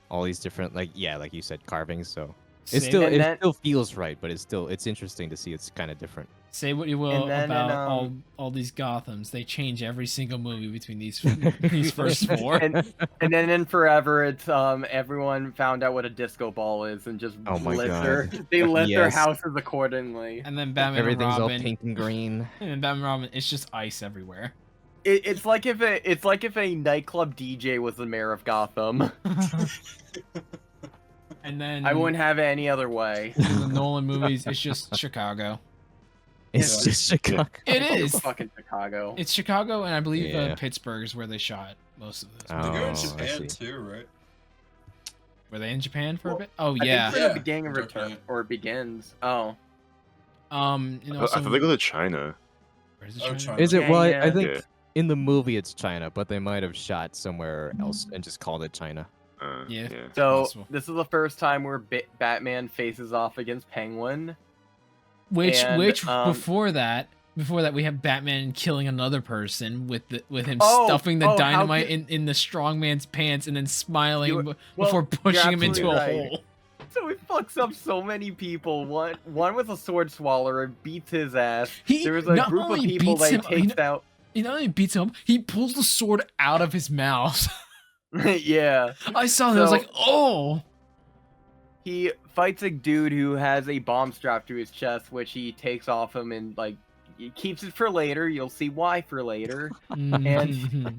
all these different like like you said, carvings. So it's Say- still And it that- still feels right, but it's interesting to see it's kind of different. Say what you will And then in, about all these Gothams, they change every single movie between these these first four. And then in Forever, it's everyone found out what a disco ball is and just Oh my lit God. their they lit their Yes. houses accordingly. And then Batman Everything's and all Robin. pink and green. And then Batman and Robin, it's just ice everywhere. It's like if a nightclub DJ was the mayor of Gotham. And then I wouldn't have it any other way. in the Nolan movies, it's just Chicago. It's Yeah. just Chicago. It It's is. fucking Chicago. It's Chicago, and I believe Yeah. Pittsburgh is where they shot most of this. They go Oh, I in Japan see. too, right? Were they in Japan for a Well, bit? Oh I yeah. think Yeah. the beginning of Japan. Return or begins. Oh, You know, I thought they go to China. where's the Oh, China? China. Is it? Yeah, Well, I yeah. think Yeah. in the movie it's China, but they might have shot somewhere else and just called it China. Yeah. so Possible. this is the first time where Batman faces off against Penguin. Which And, before that we have Batman killing another person with him Oh, stuffing the how dynamite could- in the strongman's pants and then smiling You- well, before pushing him into a absolutely right. hole. So he fucks up so many people. One with a sword swallower beats his ass. He There was a not group of only people beats that he him, takes out. he not only beats him, he pulls the sword out of his mouth. Yeah. I saw that. I was So- like, oh. He fights a dude who has a bomb strapped to his chest, which he takes off him and like he keeps it for later. You'll see why for later. Mhm.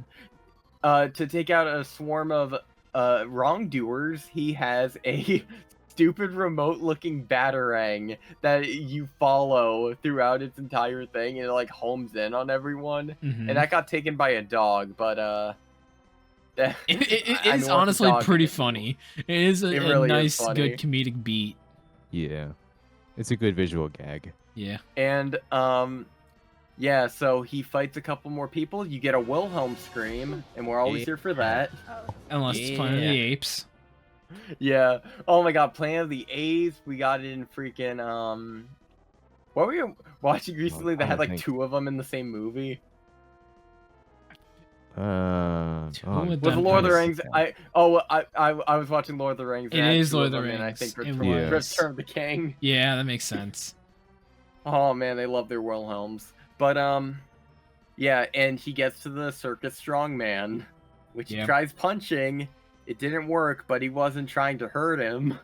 To take out a swarm of wrongdoers, he has a stupid remote-looking batarang that you follow throughout its entire thing, and it like homes in on everyone. Mhm. And that got taken by a dog, but that- It I is mean, what's a honestly dog pretty gonna do? funny. It is It a really is nice, funny. good comedic beat. Yeah, it's a good visual gag. Yeah. And yeah, so he fights a couple more people. You get a Wilhelm scream, and we're always here for that. Unless it's Planet of Yeah. the Apes. Yeah. Oh my God, Planet of the Apes. We got it in freaking what were you watching recently that I had like think- two of them in the same movie? Two Was of it them Lord of the is- Rings? I was watching Lord of the Rings. It and had is two Lord of the them, and I Rings. think It was. Return of the King. Yeah, that makes sense. Oh man, they love their Wilhelms. But yeah, and he gets to the circus strongman, which Yeah. he tries punching. It didn't work, but he wasn't trying to hurt him.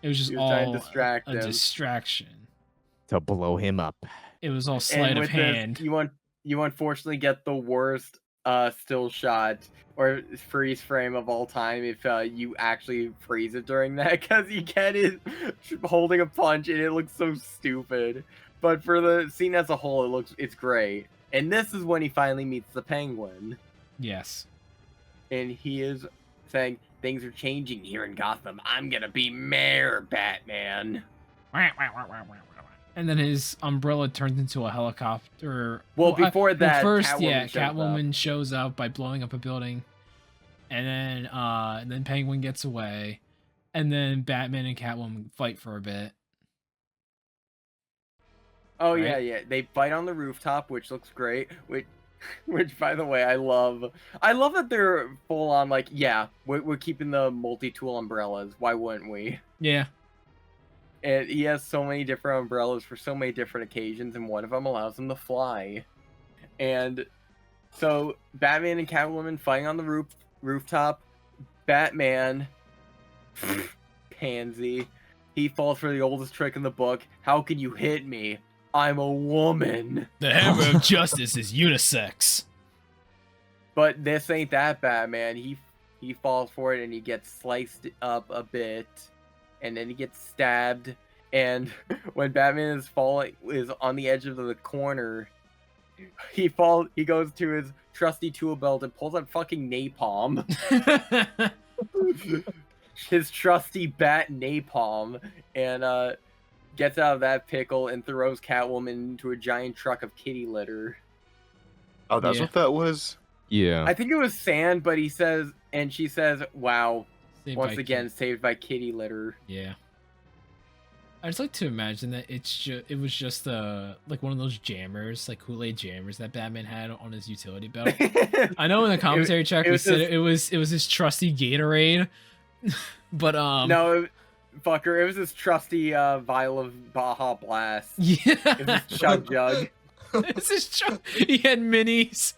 It was just He was trying to all distract a him. distraction. To blow him up. It was all sleight And of with hand. this, you unfortunately get the worst still shot or freeze frame of all time if you actually freeze it during that, because you get it holding a punch and it looks so stupid. But for the scene as a whole, it's great. And this is when he finally meets the Penguin, Yes. and he is saying things are changing here in Gotham. I'm gonna be Mayor Batman. and then his umbrella turns into a helicopter. Well, before that, first, Catwoman Catwoman shows up by blowing up a building, and then Penguin gets away, and then Batman and Catwoman fight for a bit. Oh right? yeah. They fight on the rooftop, which looks great. Which by the way, I love. I love that they're full on like, yeah, we're keeping the multi-tool umbrellas. Why wouldn't we? Yeah. And he has so many different umbrellas for so many different occasions, and one of them allows him to fly. And so Batman and Catwoman fighting on the rooftop. Batman, pansy, he falls for the oldest trick in the book. How can you hit me? I'm a woman. The hammer of justice is unisex. But this ain't that Batman. He falls for it and he gets sliced up a bit, and then he gets stabbed. And when Batman is on the edge of the corner, he goes to his trusty tool belt and pulls out fucking napalm. His trusty bat napalm, and gets out of that pickle and throws Catwoman into a giant truck of kitty litter. Oh, that's what that was? Yeah. I think it was sand, but she says, wow, Saved once by again, saved by kitty litter. Yeah. I just like to imagine that it was just like one of those jammers, like Kool-Aid jammers that Batman had on his utility belt. I know in the commentary track we said it was his trusty Gatorade, but no, fucker, it was his trusty vial of Baja Blast. Yeah, it was his chug jug. It's his chug. He had minis.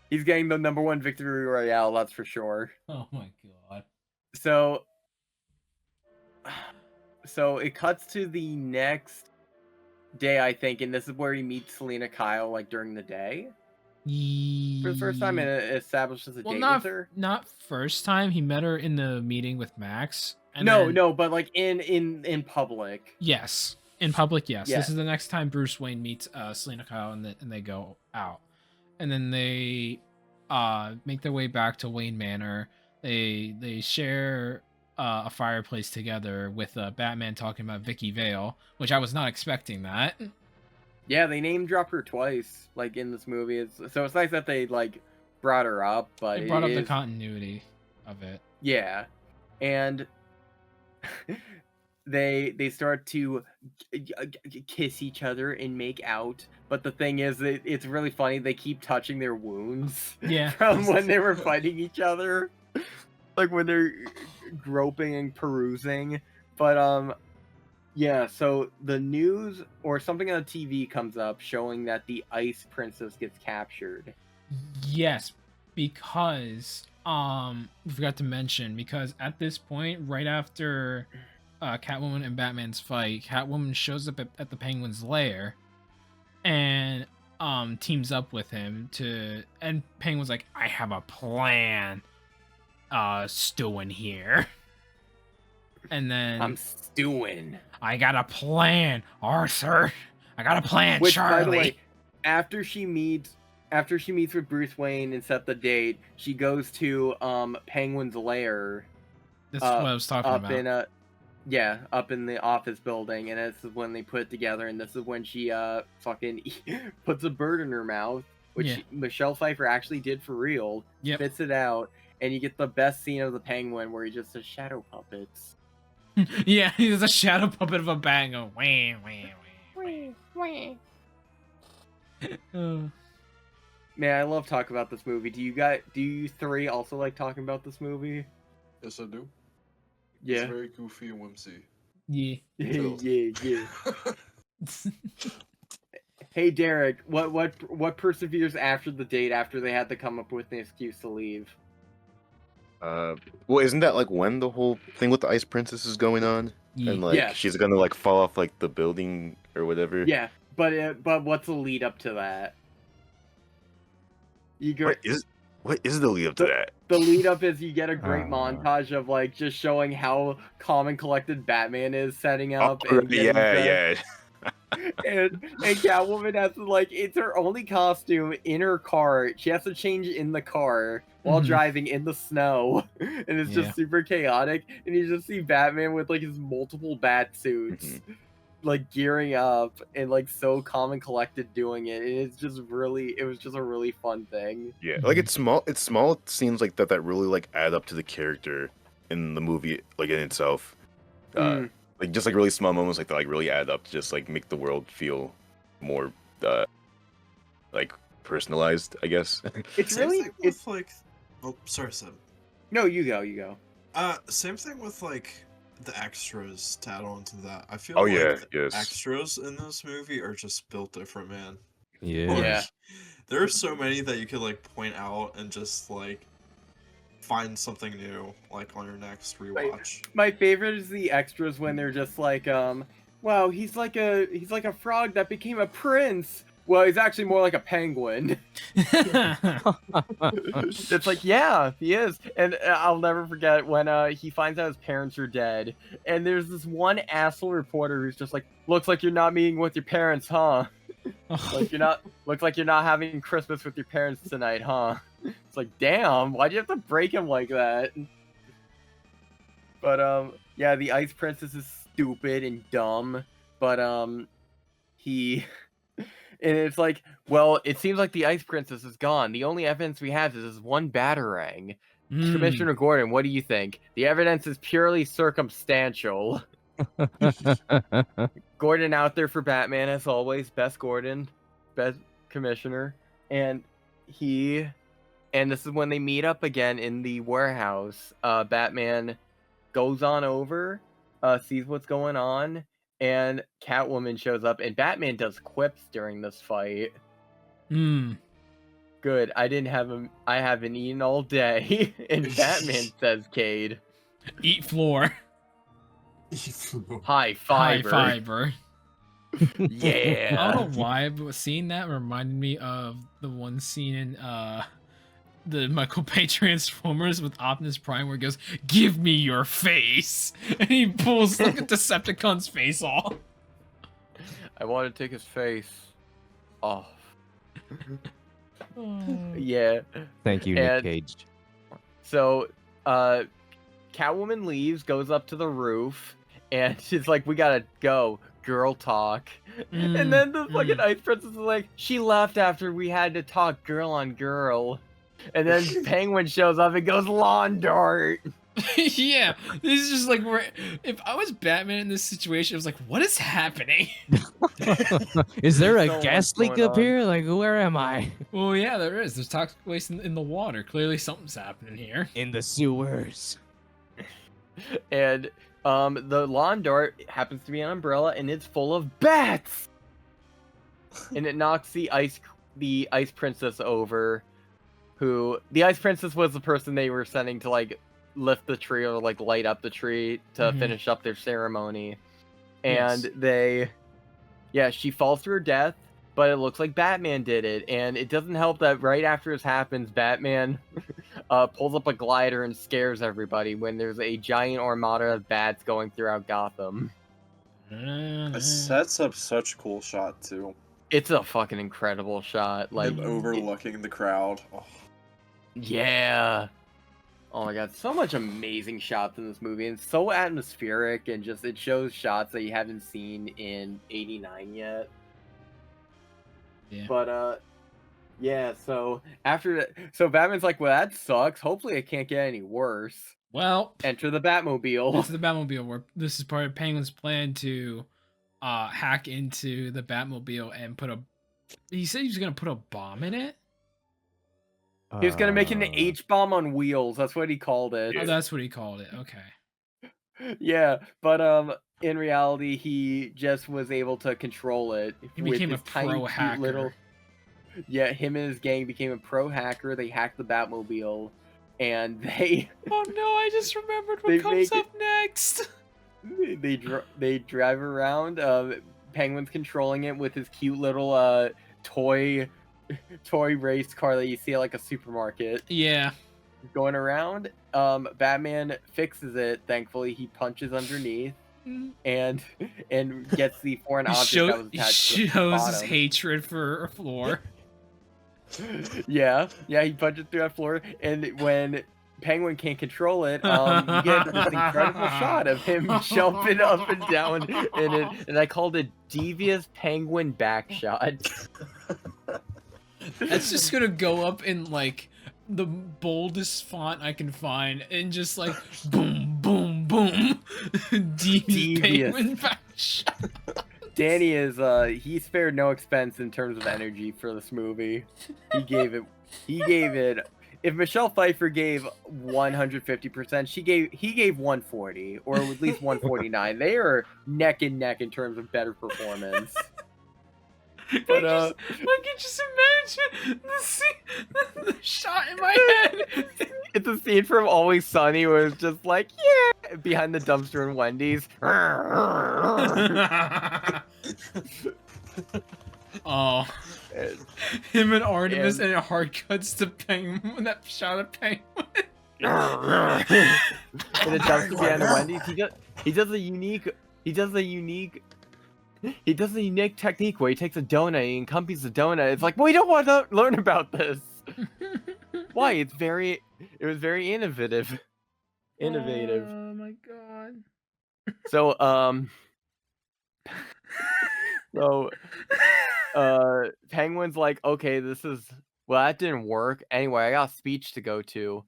He's getting the #1 victory royale, that's for sure. Oh my god. So it cuts to the next day, I think, and this is where he meets Selena Kyle, like, during the day. For the first time, and it establishes a date with her. Not first time. He met her in the meeting with Max. And no, but like in public. Yes, in public, yes. Yeah. This is the next time Bruce Wayne meets Selena Kyle, and they go out, and then they make their way back to Wayne Manor. They share a fireplace together with Batman talking about Vicky Vale, which I was not expecting that. Yeah, they name drop her twice, like, in this movie. So it's nice that they, like, brought her up, but They brought up the continuity of it. Yeah, and they start to kiss each other and make out. But the thing is, it's really funny. They keep touching their wounds. Yeah. From when they were fighting each other, like when they're groping and perusing. But yeah, so the news or something on the TV comes up showing that the Ice Princess gets captured. Yes, because we forgot to mention, because at this point, right after Catwoman and Batman's fight, Catwoman shows up at the Penguin's lair and teams up with him and Penguin's like, I have a plan, stewing here. And then I'm stewing. I got a plan, Arthur. I got a plan, Which, Charlie. by the way, after she meets with Bruce Wayne and set the date, she goes to Penguin's lair. That's what I was talking about. Up in the office building, and this is when they put it together, and this is when she fucking puts a bird in her mouth, which Michelle Pfeiffer actually did for real. Yep. Spits it out, and you get the best scene of the Penguin where he just says shadow puppets. Yeah, he's a shadow puppet of a bang. Wah, wah, wah. Man, I love talking about this movie. Do you three also like talking about this movie? Yes, I do. Yeah. It's very goofy and whimsy. Yeah. Yeah. Hey, Derek, what perseveres after the date after they had to come up with an excuse to leave? Well, isn't that like when the whole thing with the Ice Princess is going on? Yeah. And like she's gonna like fall off like the building or whatever. Yeah, but what's the lead up to that? What is the lead up to that? The lead up is you get a great montage of like just showing how calm and collected Batman is setting up. And yeah. and Catwoman has to, like, it's her only costume in her car. She has to change in the car while driving in the snow, and it's just super chaotic. And you just see Batman with like his multiple bat suits, like gearing up and like so calm and collected doing it. And it was just a really fun thing. Yeah, like it's small scenes like that really like add up to the character in the movie, like in itself. Like just like really small moments like that like really add up to just like make the world feel more like personalized, I guess. It's Same really thing it's with like. Oh, sorry, Sam. no, you go. Same thing with like the extras to add on to that. I feel Oh like yeah, the yes. extras in this movie are just built different, man. Yeah. Like, Yeah. there are so many that you could like point out and just like find something new like on your next rewatch. My favorite is the extras when they're just like, wow, he's like a frog that became a prince. Well, he's actually more like a penguin. It's like, yeah, he is. And I'll never forget when he finds out his parents are dead. And there's this one asshole reporter who's just like, looks like you're not meeting with your parents, huh? Looks like you're not having Christmas with your parents tonight, huh? It's like, damn, why'd you have to break him like that? But yeah, the Ice Princess is stupid and dumb, but he and it's like, well, it seems like the Ice Princess is gone. The only evidence we have is this one batarang. Commissioner Gordon, what do you think? The evidence is purely circumstantial. Gordon out there for Batman as always, best Gordon, best commissioner, and this is when they meet up again in the warehouse. Batman goes on over, sees what's going on, and Catwoman shows up, and Batman does quips during this fight. Good, I haven't eaten all day, and Batman says, Cade, Eat floor. high High fiber. fiber. Yeah. I don't know why, but seeing that reminded me of the one scene in the Michael Bay Transformers with Optimus Prime where he goes, "Give me your face," and he pulls like a Decepticon's face off. I want to take his face off. Yeah. Thank you, Nick And- Cage. So, Catwoman leaves, goes up to the roof, and she's like, "We gotta go, girl talk." And then the fucking Ice Princess is like, "She left after we had to talk girl on girl." And then Penguin shows up and goes, "Lawn dart." Yeah, this is just like if I was Batman in this situation, I was like, "What is happening?" Is there a So much gas leak going up on. here? Like, where am I? Well, yeah, there is. There's toxic waste in the water. Clearly, something's happening here. In the sewers. And the lawn dart happens to be an umbrella, and it's full of bats. And it knocks the Ice Princess over. The Ice Princess was the person they were sending to like lift the tree or like light up the tree to finish up their ceremony. And she falls to her death, but it looks like Batman did it. And it doesn't help that right after this happens, Batman pulls up a glider and scares everybody when there's a giant armada of bats going throughout Gotham. It sets up such a cool shot too. It's a fucking incredible shot. Like, Him overlooking the crowd. Oh. yeah. Oh my god, so much amazing shots in this movie, and so atmospheric, and just it shows shots that you haven't seen in '89 yet. Yeah. But yeah. So after that, so Batman's like, "Well, that sucks. Hopefully, it can't get any worse." Well, Enter the Batmobile. this is the Batmobile. Where this is part of Penguin's plan to hack into the Batmobile and put a. He said he was gonna put a bomb in it. He was gonna make an H-bomb on wheels. That's what he called it. Oh, that's what he called it. Okay. Yeah, but in reality, he just was able to control it. He with became a his tiny, pro cute hacker. Yeah, him and his gang became a pro hacker. They hacked the Batmobile, and they Oh no! I just remembered what They comes make up next. they drive around. Penguin's controlling it with his cute little toy race car that you see at like a supermarket. Yeah. Going around. Batman fixes it. Thankfully, he punches underneath and gets the foreign He object that was attached to the shows his bottom. hatred for Floor. Yeah, he punches through that floor, and when Penguin can't control it, you get this incredible shot of him jumping up and down in it, and I called it devious penguin back shot. That's just gonna go up in like the boldest font I can find, and just like boom, boom, boom, devious penguin back shot. Danny is he spared no expense in terms of energy for this movie. He gave it. If Michelle Pfeiffer gave 150%, he gave 140, or at least 149. They are neck and neck in terms of better performance. But I can just imagine the scene, the shot in my head. It's a scene from Always Sunny where it's just like, yeah, behind the dumpster in Wendy's. Oh, him and Artemis, and it hard cuts to Penguin. That shot of Penguin. In a dumpster behind the Wendy's, he does a unique technique where he takes a donut, he encompasses the donut. It's like, well, we don't want to learn about this. Why? It was very innovative. Oh my god. So, Penguin's like, okay, well, that didn't work. Anyway, I got a speech to go to.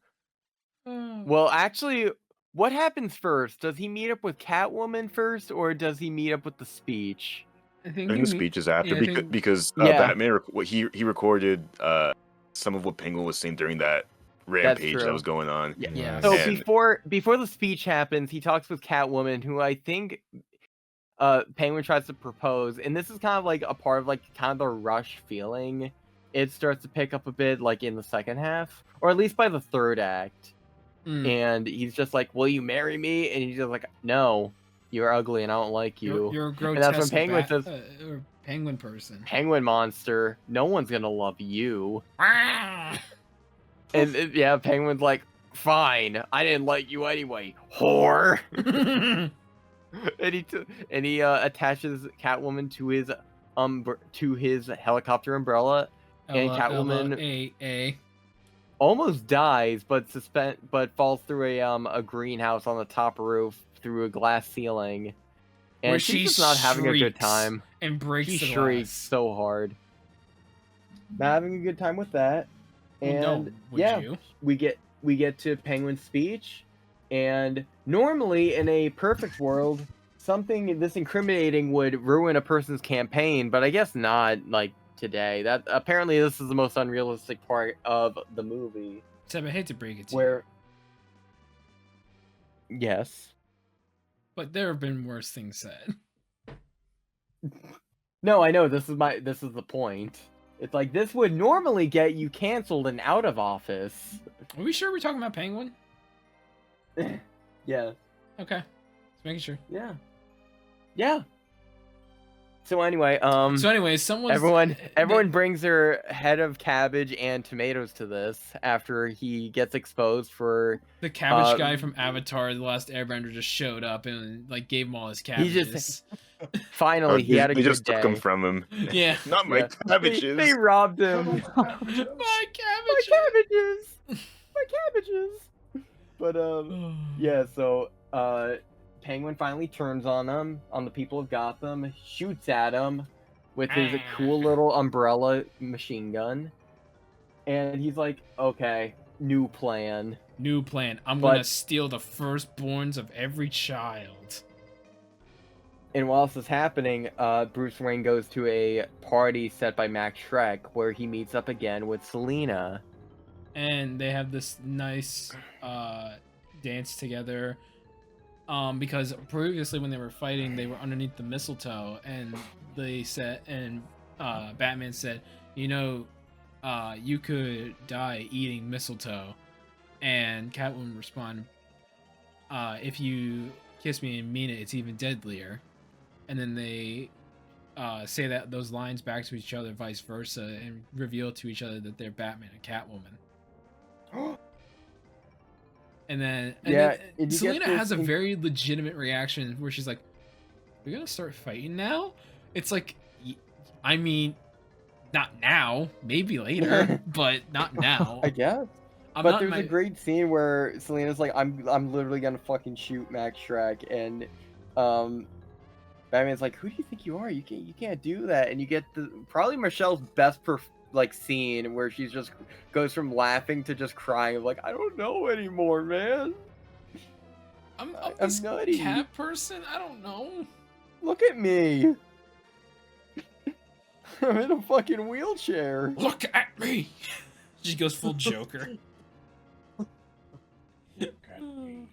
Well, actually, what happens first? Does he meet up with Catwoman first, or does he meet up with the speech? I I think think the speech is after, because Yeah. Batman he recorded some of what Penguin was saying during that rampage that true. was going on. Yeah. So And- before the speech happens, he talks with Catwoman, who I think Penguin tries to propose, and this is kind of like a part of like kind of the rush feeling. It starts to pick up a bit like in the second half, or at least by the third act. And he's just like, "Will you marry me?" And he's just like, "No, you're ugly, and I don't like you." You're a And grotesque that's when Penguin says, or penguin person. "Penguin monster, no one's gonna love you." And yeah, Penguin's like, "Fine, I didn't like you anyway, whore." and he attaches Catwoman to his helicopter umbrella, and Catwoman almost dies, but falls through a greenhouse on the top roof through a glass ceiling, and Where she's she just not having a good shrieks time. and breaks She the shrieks glass. so hard. Not having a good time with that. Well, And no, would yeah, you? we get to Penguin's speech, and normally in a perfect world, something this incriminating would ruin a person's campaign, but I guess not. Like today, that apparently this is the most unrealistic part of the movie. Seb, I hate to break it to Where, yes, but there have been worse things said. no, I know this is the point. It's like this would normally get you canceled and out of office. Are we sure we're talking about Penguin? Yeah. Okay, just making sure. Yeah. So anyway, everyone brings their head of cabbage and tomatoes to this after he gets exposed for the cabbage guy from Avatar: The Last Airbender just showed up and like gave him all his cabbages. finally he had a they good just day. took them from him. Yeah. Not my cabbages. They robbed him. My cabbages. My cabbages. But yeah, so Penguin finally turns on the people of Gotham, shoots at him with his cool little umbrella machine gun, and he's like, "Okay, new plan." I'm gonna steal the firstborns of every child. And while this is happening, Bruce Wayne goes to a party set by Max Schreck where he meets up again with Selina. And they have this nice dance together. Because previously when they were fighting, they were underneath the mistletoe, and they said, and Batman said, you could die eating mistletoe. And Catwoman responded, if you kiss me and mean it, it's even deadlier. And then they say that those lines back to each other, vice versa, and reveal to each other that they're Batman and Catwoman. And then Selina has a very legitimate reaction where she's like, "We're gonna start fighting now?" It's like, I mean, not now, maybe later, but not now. I guess. But there's a great scene where Selena's like, I'm literally gonna fucking shoot Max Shrek, and Batman's like, who do you think you are? You can't do that. And you get probably Michelle's best scene where she's just goes from laughing to just crying, like, I don't know anymore, man. I'm this nutty cat person. I don't know. Look at me. I'm in a fucking wheelchair. Look at me. She goes full Joker. Look at me.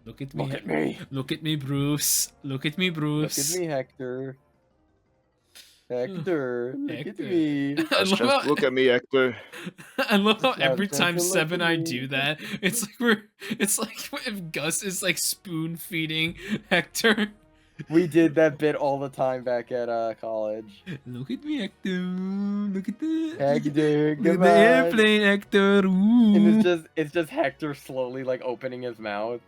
Look at me. Look at me, Bruce. Look at me, Bruce. Look at me, Hector. Hector, look at Hector. me. Look at me, Hector. I love how every Just time look Seb at and I me. do that, it's like if Gus is like spoon feeding Hector. We did that bit all the time back at college. Look at me, Hector. Look at the Hector, look come at the on. airplane, Hector. Ooh. And it's just Hector slowly like opening his mouth.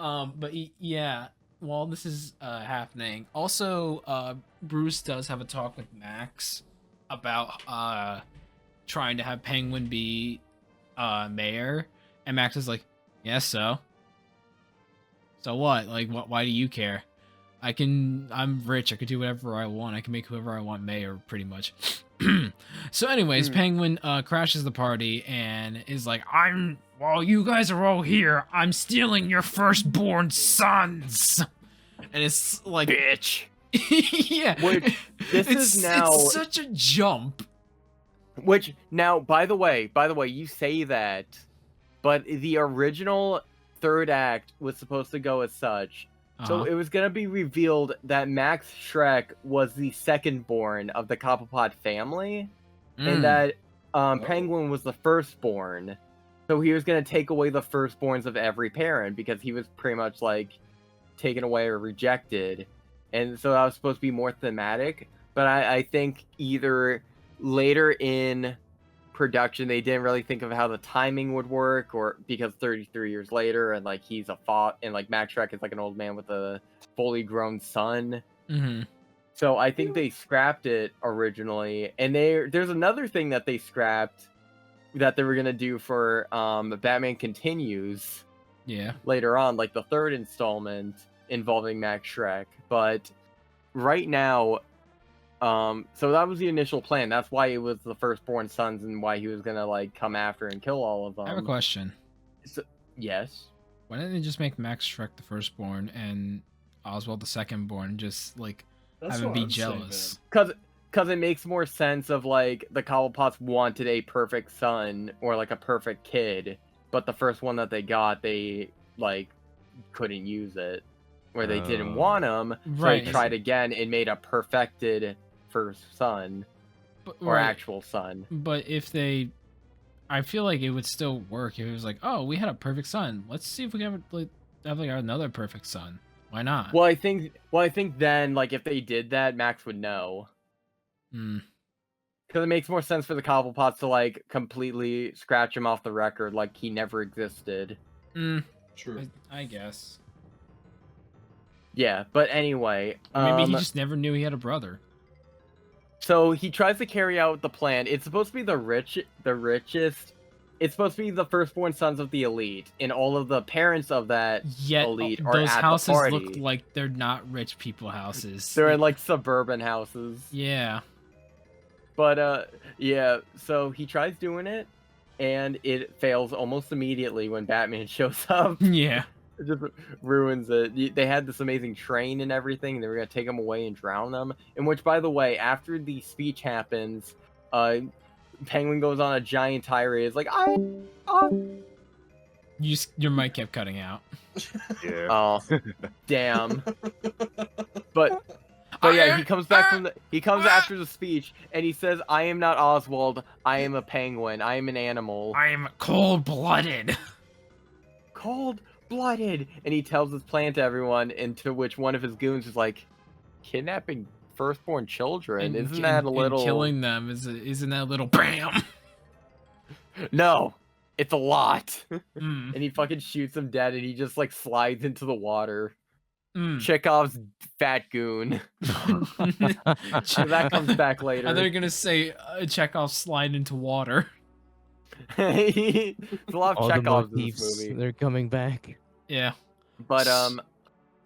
But yeah, while this is happening, also Bruce does have a talk with Max about trying to have Penguin be mayor, and Max is like, yeah, so what? Like, why do you care? I'm rich, I could do whatever I want, I can make whoever I want mayor, pretty much. So anyways, Penguin crashes the party and is like, while you guys are all here, I'm stealing your firstborn sons. And it's like, Bitch. yeah. Which, is now... It's such a jump. Which, now, by the way, you say that, but the original third act was supposed to go as such. So it was going to be revealed that Max Shrek was the second-born of the Cobblepot family, and that Penguin was the firstborn. So he was going to take away the firstborns of every parent, because he was pretty much, like, taken away or rejected. And so that was supposed to be more thematic, but I think either later in production they didn't really think of how the timing would work, or because 33 years later and like he's a and like Max Shrek is like an old man with a fully grown son. So I think they scrapped it originally, and there's another thing that they scrapped that they were gonna do for Batman Continues later on, like the third installment involving Max Shrek. But right now, so that was the initial plan. That's why it was the firstborn sons and why he was gonna like come after and kill all of them. I have a question. Yes. Why didn't they just make Max Shrek the firstborn and Oswald the secondborn, just like have him be jealous? Because it makes more sense of like the Cobblepots wanted a perfect son or like a perfect kid, but the first one that they got, they like couldn't use it, where they didn't want him, so they tried again and made a perfected first son, or actual son. But if they, I feel like it would still work if it was like, oh, we had a perfect son, let's see if we can have like another perfect son. Why not? Well, I think then, like, if they did that, Max would know. Because it makes more sense for the Cobblepots to like completely scratch him off the record, like he never existed. True. I guess. Yeah, but anyway, maybe he just never knew he had a brother. So he tries to carry out the plan. It's supposed to be the richest. It's supposed to be the firstborn sons of the elite, and all of the parents of that elite are those at houses the party. look like they're not rich people houses. They're in like suburban houses. Yeah. But yeah. So he tries doing it, and it fails almost immediately when Batman shows up. Yeah. It just ruins it. They had this amazing train and everything, and they were gonna take them away and drown them. In which, by the way, after the speech happens, Penguin goes on a giant tirade. It's like, Your mic kept cutting out. Yeah. Oh, damn. But yeah, he comes back after the speech, and he says, "I am not Oswald. I am a penguin. I am an animal. I am cold-blooded." Cold-blooded. And he tells his plan to everyone, and to which one of his goons is like, kidnapping firstborn children? Isn't that a little... And killing them, isn't that a little bam? No, it's a lot. And he fucking shoots them dead, and he just like slides into the water. Chekhov's fat goon. That comes back later. And they're gonna say Chekhov slide into water. There's a lot of All the Chekhovs in motifs, this movie. they're coming back. Yeah. But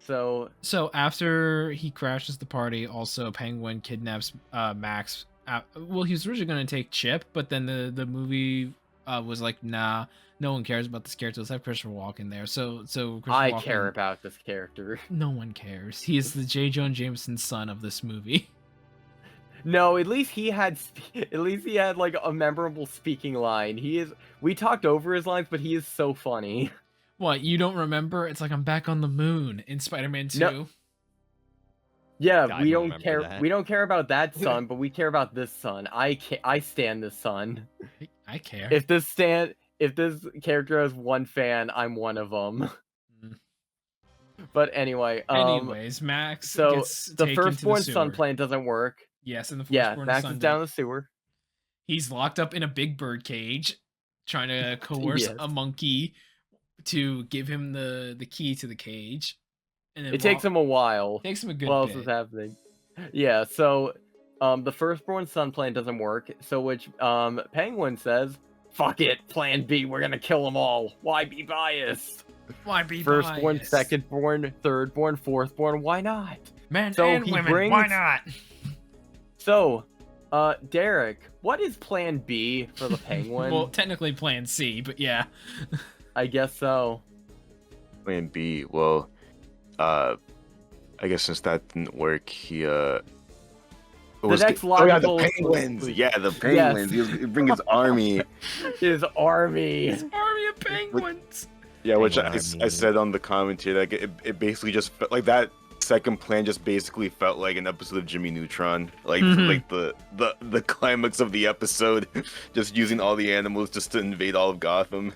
so after he crashes the party, also Penguin kidnaps Max. Well, he was originally gonna take Chip, but then the movie was like, nah, no one cares about this character. Let's have Christopher Walken there. So I Walken, care about this character. No one cares. He is the J. Jonah Jameson son of this movie. No, at least he had like a memorable speaking line. We talked over his lines, but he is so funny. What, you don't remember? It's like I'm back on the moon in Spider-Man 2. No. Yeah, I we don't don't remember care. that. We don't care about that son, but we care about this son. I stand this son. I care. If this character has one fan, I'm one of them. Mm. But anyway, Anyways, Max so gets the taken to firstborn sewer. son plan doesn't work. Yes, and the Yeah, firstborn Max son is down the sewer. He's locked up in a big bird cage, trying to coerce Yes. a monkey to give him the key to the cage. And then It takes him a while. Takes him a good What else bit. is happening? Yeah, so the firstborn son plan doesn't work. So which Penguin says, "Fuck it, Plan B. We're gonna kill them all. Why be biased? Why be Firstborn, biased? secondborn, thirdborn, fourthborn. Why not?" Men so and he women, why brings- not? So, Derek, what is Plan B for the Penguin? Well, technically Plan C, but yeah. I guess so. Plan B. Well, I guess since that didn't work, he The was next oh yeah, logical the penguins. solution- Yeah, the penguins. He'd bring his army. His army. Army of penguins. Yeah, which I Penguin. said on the commentary, like it basically just felt like that second plan just basically felt like an episode of Jimmy Neutron, like like the climax of the episode, just using all the animals just to invade all of Gotham.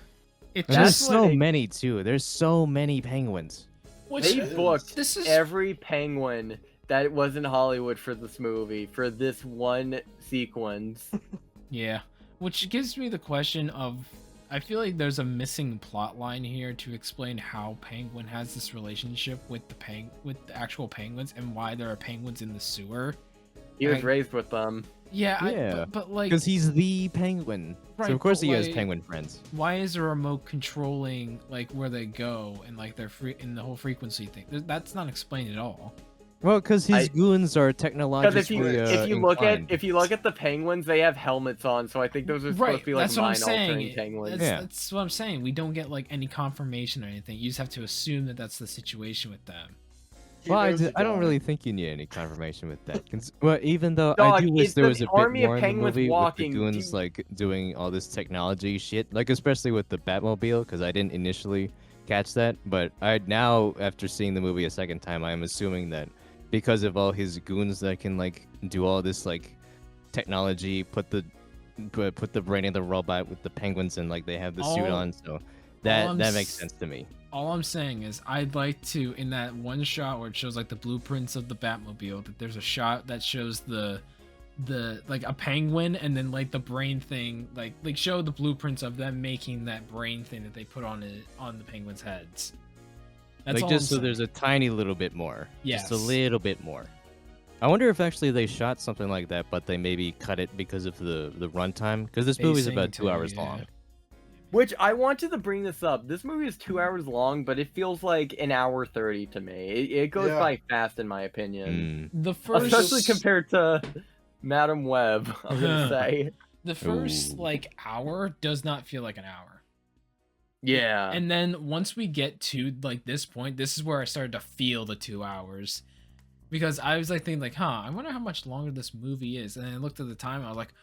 It And there's just so what it- many too. There's so many penguins. which They booked this is every penguin that was in Hollywood for this movie, for this one sequence. yeah, which gives me the question of I feel like there's a missing plot line here to explain how Penguin has this relationship with with the actual penguins and why there are penguins in the sewer. He was I- raised with them. Yeah, Yeah, but like Because he's the penguin. Right, so of course but he has like- penguin friends. why is a remote controlling like where they go and like their in the whole frequency thing? That's not explained at all. Well, because his I- goons are Because technologically if you look inclined. at the penguins, they have helmets on, so I think those are supposed Right, to be like that's what I'm mind altering saying. penguins. Yeah. That's what I'm saying. We don't get like any confirmation or anything. You just have to assume that that's the situation with them. He Well, knows I don't the really guy. think you need any confirmation with that. Well, even though I Dog, do wish it's there the was a bit army of more in the penguins movie walking. with the goons like doing all this technology shit, like especially with the Batmobile, because I didn't initially catch that. But I now, after seeing the movie a second time, I am assuming that because of all his goons that can like do all this like technology, put the brain in the robot with the penguins, and like they have the suit All- on, so that I'm that makes s- sense to me. All I'm saying is I'd like to, in that one shot where it shows like the blueprints of the Batmobile, that there's a shot that shows the like a penguin and then like the brain thing, like show the blueprints of them making that brain thing that they put on the penguins' heads. That's Like all just I'm so there's a tiny little bit more. Just a Yes. little bit more. I wonder if actually they shot something like that, but they maybe cut it because of the runtime. Because this movie's Pacing about 2 too, hours yeah. long. Which I wanted to bring this up. This movie is 2 hours long, but it feels like an hour 30 to me. It goes Yeah. by fast, in my opinion. Mm. The first, Especially compared to Madam Web, I'm gonna say. the first Ooh. like hour does not feel like an hour. Yeah. And then once we get to like this point, this is where I started to feel the 2 hours. Because I was like thinking like, I wonder how much longer this movie is. And I looked at the time, I was like,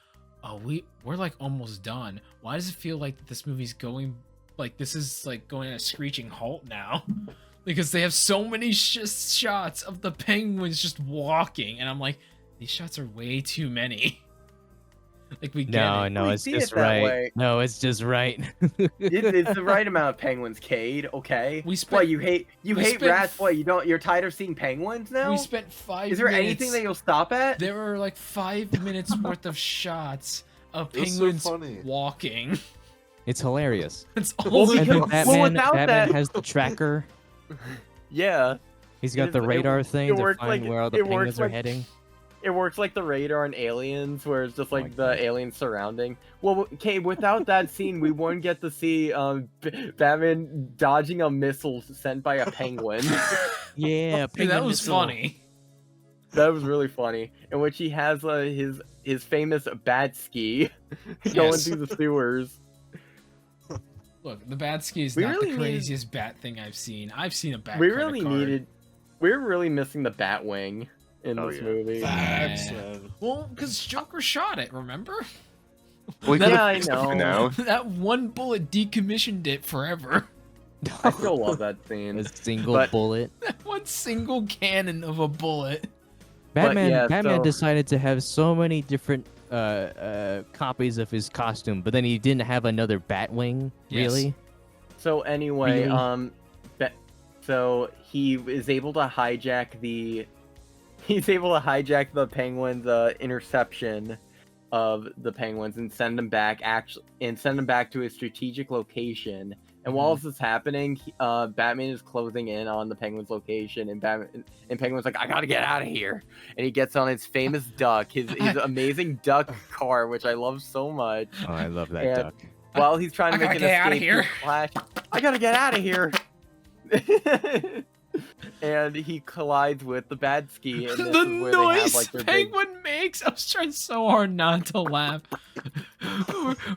oh, we're like almost done. Why does it feel like this movie's going like this is like going at a screeching halt now? Because they have so many shots of the penguins just walking, and I'm like, these shots are way too many. Like we get No, it. no, We it's see it just that right. way. No, it's just right. It's the right amount of penguins, Cade. Okay. We spent- What, you hate we hate spent- rats? What, you're tired of seeing penguins now? We spent 5 Is there minutes. anything that you'll stop at? There were like 5 minutes worth of shots of It was so penguins funny. walking. It's hilarious. That's Well, all we we And can- then well, Batman, without Batman that- has the tracker. Yeah. He's got the radar thing to works find like- where all the it works penguins are like- heading. It works like the radar in Aliens, where it's just like my the aliens surrounding. Well, okay, without that scene, we wouldn't get to see Batman dodging a missile sent by a penguin. Yeah, Dude, that was funny. That was really funny. In which he has his famous bat ski going Yes. through the sewers. Look, the bat ski is We not really the needed- craziest bat thing I've seen. I've seen a bat. We credit really card. we're really missing the Batwing in Oh, this yeah. movie. Facts, Yeah. man. Well, because Joker shot it, remember? Well, Yeah, I for know. now. That one bullet decommissioned it forever. I still love that scene. A single But- bullet. That one single cannon of a bullet. Batman yeah, Batman so- decided to have so many different copies of his costume, but then he didn't have another Batwing. Yes. Really? So anyway, Really? so he is able to hijack the Penguin's interception of the Penguins and send them back to a strategic location. And while this is happening, Batman is closing in on the Penguin's location, and Penguin's like, "I gotta get out of here!" And he gets on his famous duck, his amazing duck car, which I love so much. Oh, I love that And- duck. While he's trying to I make gotta an get outta escape here. to Flash, I gotta get out of here. And he collides with the bad ski. And this The is where they noise have, like, their big... Penguin makes. I was trying so hard not to laugh.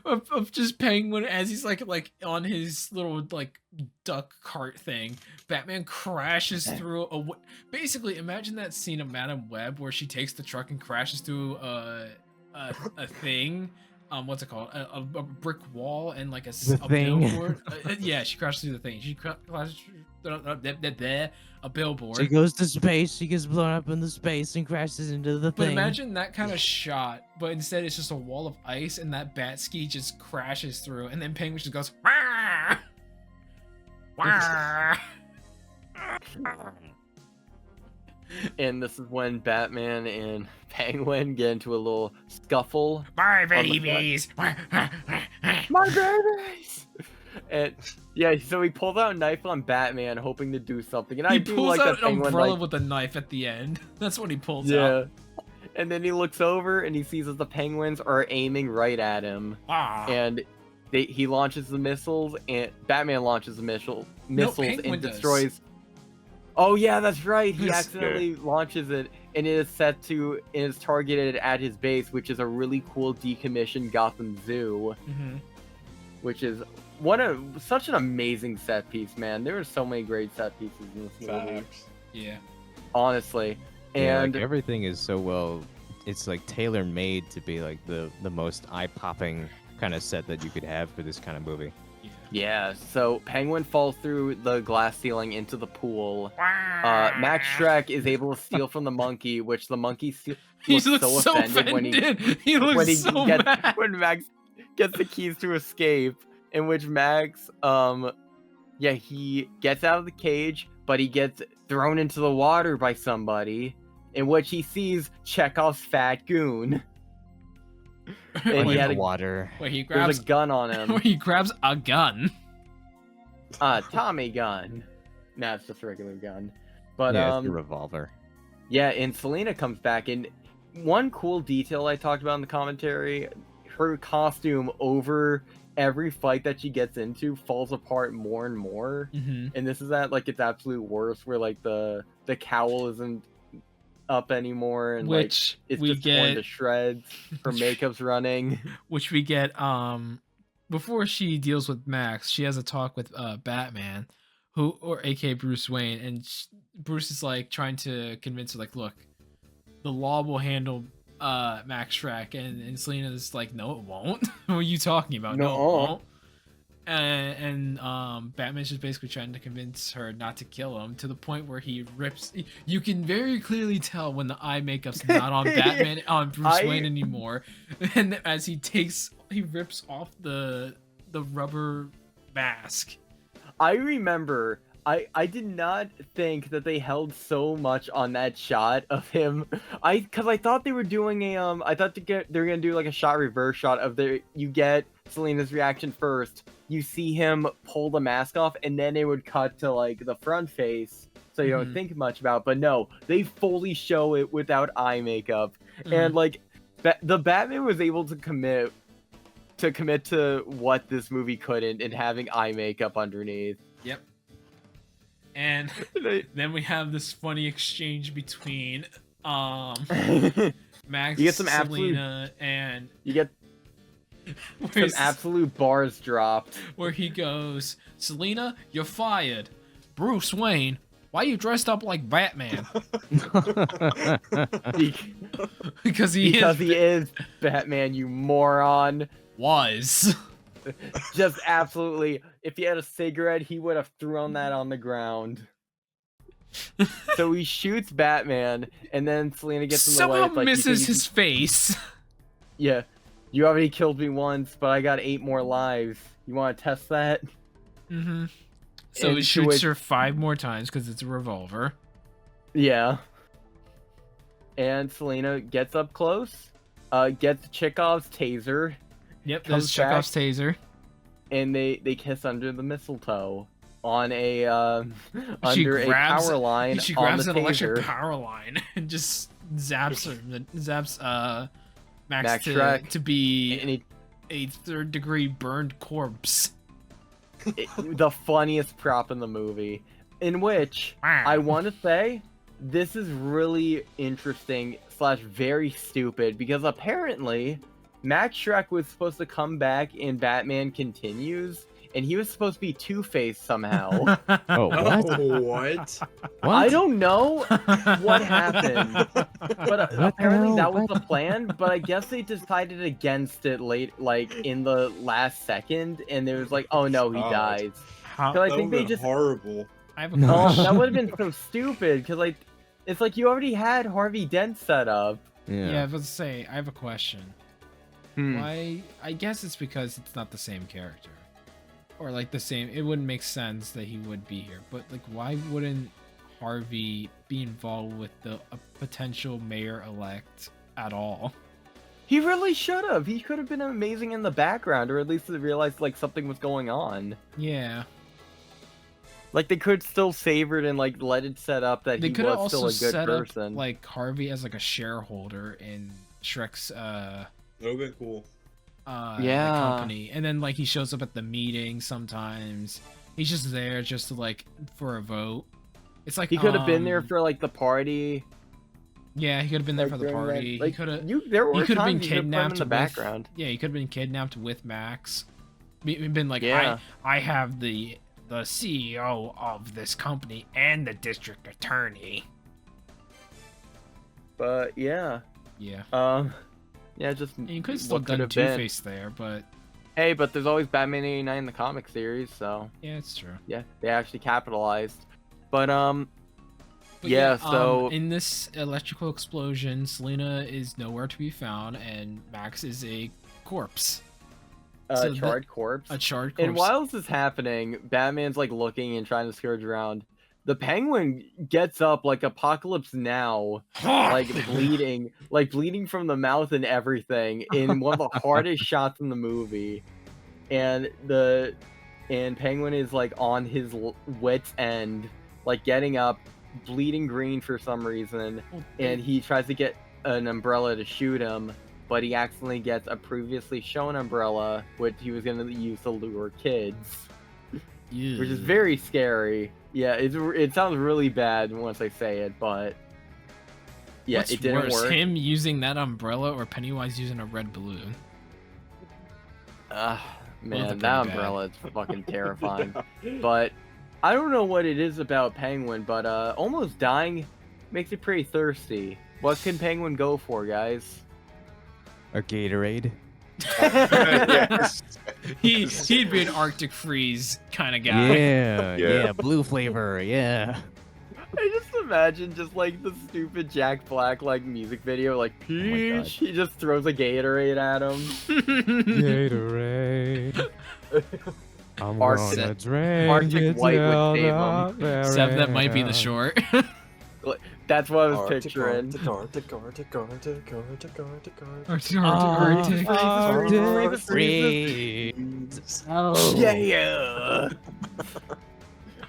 of just Penguin as he's like on his little like duck cart thing. Batman crashes through basically imagine that scene of Madame Web where she takes the truck and crashes through a thing. What's it called? A brick wall and like a thing. billboard. Yeah, she crashes through the thing. She crashes a billboard. She goes to space, she gets blown up into space and crashes into the But thing. imagine that kind of shot, but instead it's just a wall of ice and that bat ski just crashes through, and then Penguin just goes, "Wah! Wah!" And this is when Batman and Penguin get into a little scuffle. My the babies! My babies! And yeah, so he pulls out a knife on Batman, hoping to do something. And I He do pulls like out that an Penguin, umbrella like, with a knife at the end. That's what he pulls yeah. out. And then he looks over and he sees that the Penguins are aiming right at him. Ah. And he launches the missiles, and Batman launches the missiles Penguin and does. destroys. Oh yeah, that's right. He Yes. accidentally launches it, and it is targeted at his base, which is a really cool decommissioned Gotham Zoo, Mhm. which is such an amazing set piece, man. There are so many great set pieces in this movie, Facts. Yeah. honestly. Yeah, And like, everything is so well, it's like tailor made to be like the most eye popping kind of set that you could have for this kind of movie. yeah, so Penguin falls through the glass ceiling into the pool. Max Shrek is able to steal from the monkey, which the monkey He looks looks so so offended when he looks so mad. when Max gets the keys to escape, in which Max he gets out of the cage, but he gets thrown into the water by somebody, in which he sees Chekhov's fat goon. And Under he had the a, water. Where he there's grabs a gun on where him. he grabs a gun. Tommy gun. Nah, it's just a regular gun. But Yeah, it's a revolver. yeah, and Selena comes back, and one cool detail I talked about in the commentary, her costume over every fight that she gets into falls apart more and more. Mm-hmm. And this is at like its absolute worst, where like the cowl isn't up anymore, and Which like it's we just torn to get shreds. Her makeup's running. which we get before she deals with Max, she has a talk with Batman, or aka Bruce Wayne, and Bruce is like trying to convince her, like, look, the law will handle Max Shrek, and Selena's like, no, it won't. What are you talking about? No, it No. won't. And Batman's just basically trying to convince her not to kill him, to the point where he rips. You can very clearly tell when the eye makeup's not on Batman, on Bruce Wayne anymore, and as he rips off the rubber mask. I remember. I did not think that they held so much on that shot of him. Because I thought they were doing a I thought they were gonna do like a shot reverse shot of you get Selena's reaction first. You see him pull the mask off, and then it would cut to like the front face, so you don't think much about. But no, they fully show it without eye makeup, and like the Batman was able to commit to what this movie couldn't in having eye makeup underneath. Yep. And then we have this funny exchange between Max, You get some Selena, and You get some absolute bars dropped. where he goes, "Selena, you're fired. Bruce Wayne, why you dressed up like Batman?" Because he is Batman, you moron. was. Just absolutely. If he had a cigarette, he would have thrown that on the ground. So he shoots Batman, and then Selena gets in the way. Somehow It's like, misses his face. Yeah, you already killed me once, but I got 8 more lives. You want to test that? Mm-hmm. So And he to shoots which- her 5 more times because it's a revolver. Yeah. And Selena gets up close, gets Chekhov's taser, Yep, Comes there's Chekhov's taser. and they kiss under the mistletoe on a She under a grabs- power line She on grabs the an electric taser. power line and just zaps Max Max to Shrek. be And he, a 3rd-degree burned corpse. the funniest prop in the movie, in which I want to say this is really interesting / very stupid, because apparently Max Shrek was supposed to come back in Batman Continues, and he was supposed to be Two-Face somehow. Oh, what? Oh, what? I don't know what happened, but apparently hell? that was What? the plan. But I guess they decided against it late, like in the last second, and it was like, oh no, he God. dies. How? 'Cause I That think would've they been just horrible. I have a No. Oh, question. that would have been so stupid, because like, it's like you already had Harvey Dent set up. Yeah, I was to say, I have a question. Hmm. Why? I guess it's because it's not the same character. Or like the same, it wouldn't make sense that he would be here. But like, why wouldn't Harvey be involved with a potential mayor-elect at all? He really should have. He could have been amazing in the background, or at least realized like something was going on. Yeah. Like they could still savor it and like let it set up that They he could have was also still a good set person. up like Harvey as like a shareholder in Shrek's That would've been cool. Yeah. company, and then like he shows up at the meeting sometimes. He's just there just to like for a vote. It's like He could have been there um, for like the party. Yeah, he could have been there like, for the during that- party. Like, He could have. There were He could have been times you could put him kidnapped in the with- background. Yeah, he could have been kidnapped with Max. Been like, Yeah. I have the CEO of this company and the district attorney. But yeah, Yeah, yeah, just and you could have still what could done have been. Two-Face there, but Hey, but there's always Batman '89 in the comic series, so yeah, it's true. yeah, they actually capitalized. But But yeah, so in this electrical explosion, Selena is nowhere to be found, and Max is a corpse, so charred corpse. a charred corpse. And while this is happening, Batman's like looking and trying to scourge around. The Penguin gets up like Apocalypse Now, like bleeding from the mouth and everything, in one of the hardest shots in the movie. And Penguin is like on his wit's end, like getting up, bleeding green for some reason, and he tries to get an umbrella to shoot him, but he accidentally gets a previously shown umbrella, which he was gonna use to lure kids, which is very scary. Yeah, it sounds really bad once I say it, but yeah, What's it didn't worse, work. him using that umbrella or Pennywise using a red balloon? Man, pretty that bad. umbrella is fucking terrifying. But I don't know what it is about Penguin, but almost dying makes it pretty thirsty. What can Penguin go for, guys? A Gatorade. Yes. He'd be an Arctic Freeze kind of guy. Yeah, Yeah. yeah, blue flavor, yeah. I just imagine just like the stupid Jack Black like music video, like God. Peach. He just throws a Gatorade at him. Gatorade. I'm Arctic- gonna drink Arctic it White would till save the him. Except that might be the very short. That's what I was picturing. Arctic, Arctic freeze. Oh. Yeah.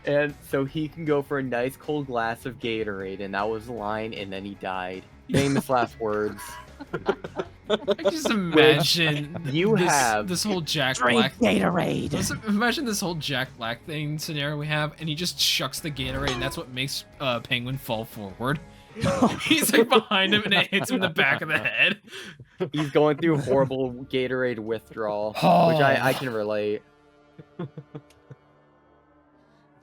And so he can go for a nice cold glass of Gatorade, and that was the line, and then he died. Famous last words. I just imagine You this, have this whole Jack Drink Black. Gatorade. Just imagine this whole Jack Black thing scenario we have, and he just chucks the Gatorade, and that's what makes Penguin fall forward. He's like behind him, and it hits him in the back of the head. He's going through horrible Gatorade withdrawal, which I can relate. But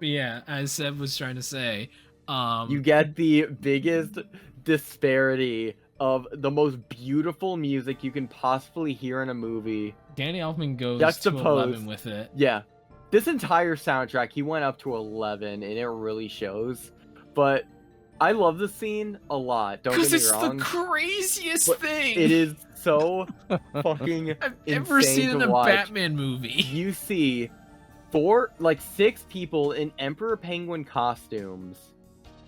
yeah, as Seb was trying to say, You get the biggest disparity of the most beautiful music you can possibly hear in a movie. Danny Elfman goes Juxtaposed. to 11 with it. Yeah. This entire soundtrack, he went up to 11, and it really shows. But I love the scene a lot. Don't get Because me it's wrong. the craziest but thing It is so fucking I've ever insane seen in to a watch. Batman movie. You see 6 people in Emperor Penguin costumes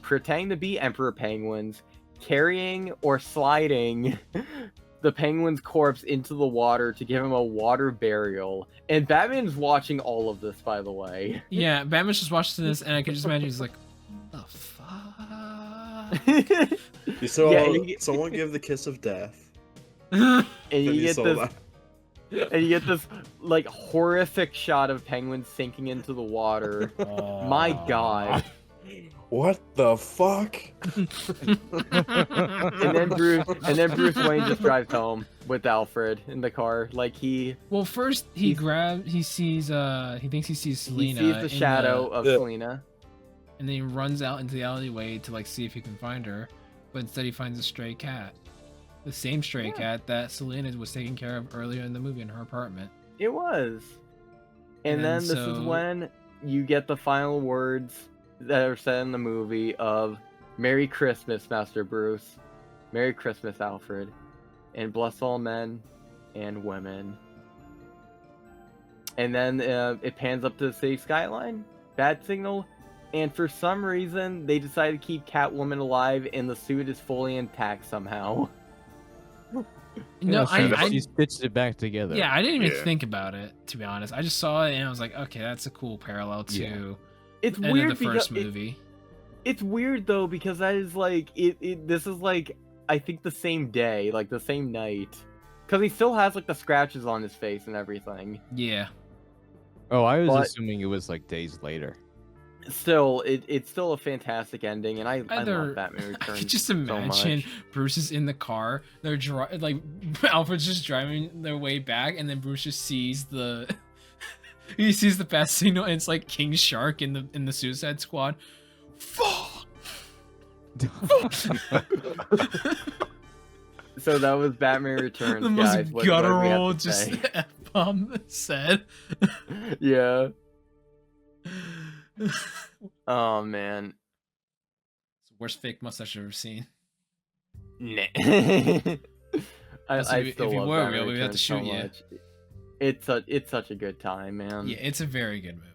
pretending to be Emperor Penguins, carrying or sliding the Penguin's corpse into the water to give him a water burial. And Batman's watching all of this, by the way. Yeah, Batman's just watching this, and I can just imagine he's like, "What the fuck?" You saw Yeah, and you get- someone give the kiss of death. And Then you get saw this that. and you get this like horrific shot of Penguin sinking into the water. My god. What the fuck? And then Bruce Wayne just drives home with Alfred in the car. Like he Well, first he sees he thinks he sees Selena. sees the in shadow of Yeah. Selena. and then he runs out into the alleyway to like see if he can find her, but instead he finds a stray cat. The same stray cat that Selena was taking care of earlier in the movie in her apartment. It was. And And then this so- is when you get the final words that are said in the movie of Merry Christmas, Master Bruce. Merry Christmas, Alfred. And bless all men and women. And then it pans up to the city skyline. Bad signal. And for some reason, they decided to keep Catwoman alive, and the suit is fully intact somehow. No, she stitched it back together. yeah, I didn't even Yeah. think about it, to be honest. I just saw it and I was like, okay, that's a cool parallel to Yeah. It's the end weird of the because first movie. it's weird though, because that is like this is like I think the same day, like the same night, because he still has like the scratches on his face and everything. Yeah. Oh, I was But- assuming it was like days later. Still, it's still a fantastic ending, and I Either love Batman I Returns. could just so imagine much. Bruce is in the car. They're like Alfred's just driving their way back, and then Bruce just sees the he sees the bat signal, and it's like King Shark in the Suicide Squad. Fuck. So that was Batman Returns, The most guys. What do we have guttural, to just say? F-bomb said. Yeah. Oh man. It's the worst fake mustache I've ever seen. Nah. Also, I if still you love were Batman real, we'd have to Returns so shoot you. much. It's such a good time, man. Yeah, it's a very good movie.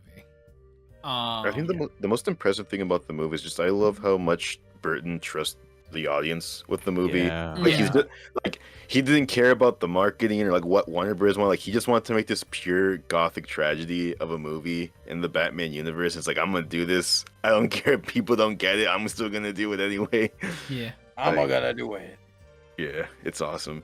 I think the most impressive thing about the movie is just I love how much Burton trusts the audience with the movie. Yeah. Like Yeah. he's just, like he didn't care about the marketing or like what Warner Bros. wanted. Like he just wanted to make this pure gothic tragedy of a movie in the Batman universe. It's like I'm gonna do this. I don't care if people don't get it. I'm still gonna do it anyway. Yeah. I'm Like- gonna do it. Yeah, it's awesome.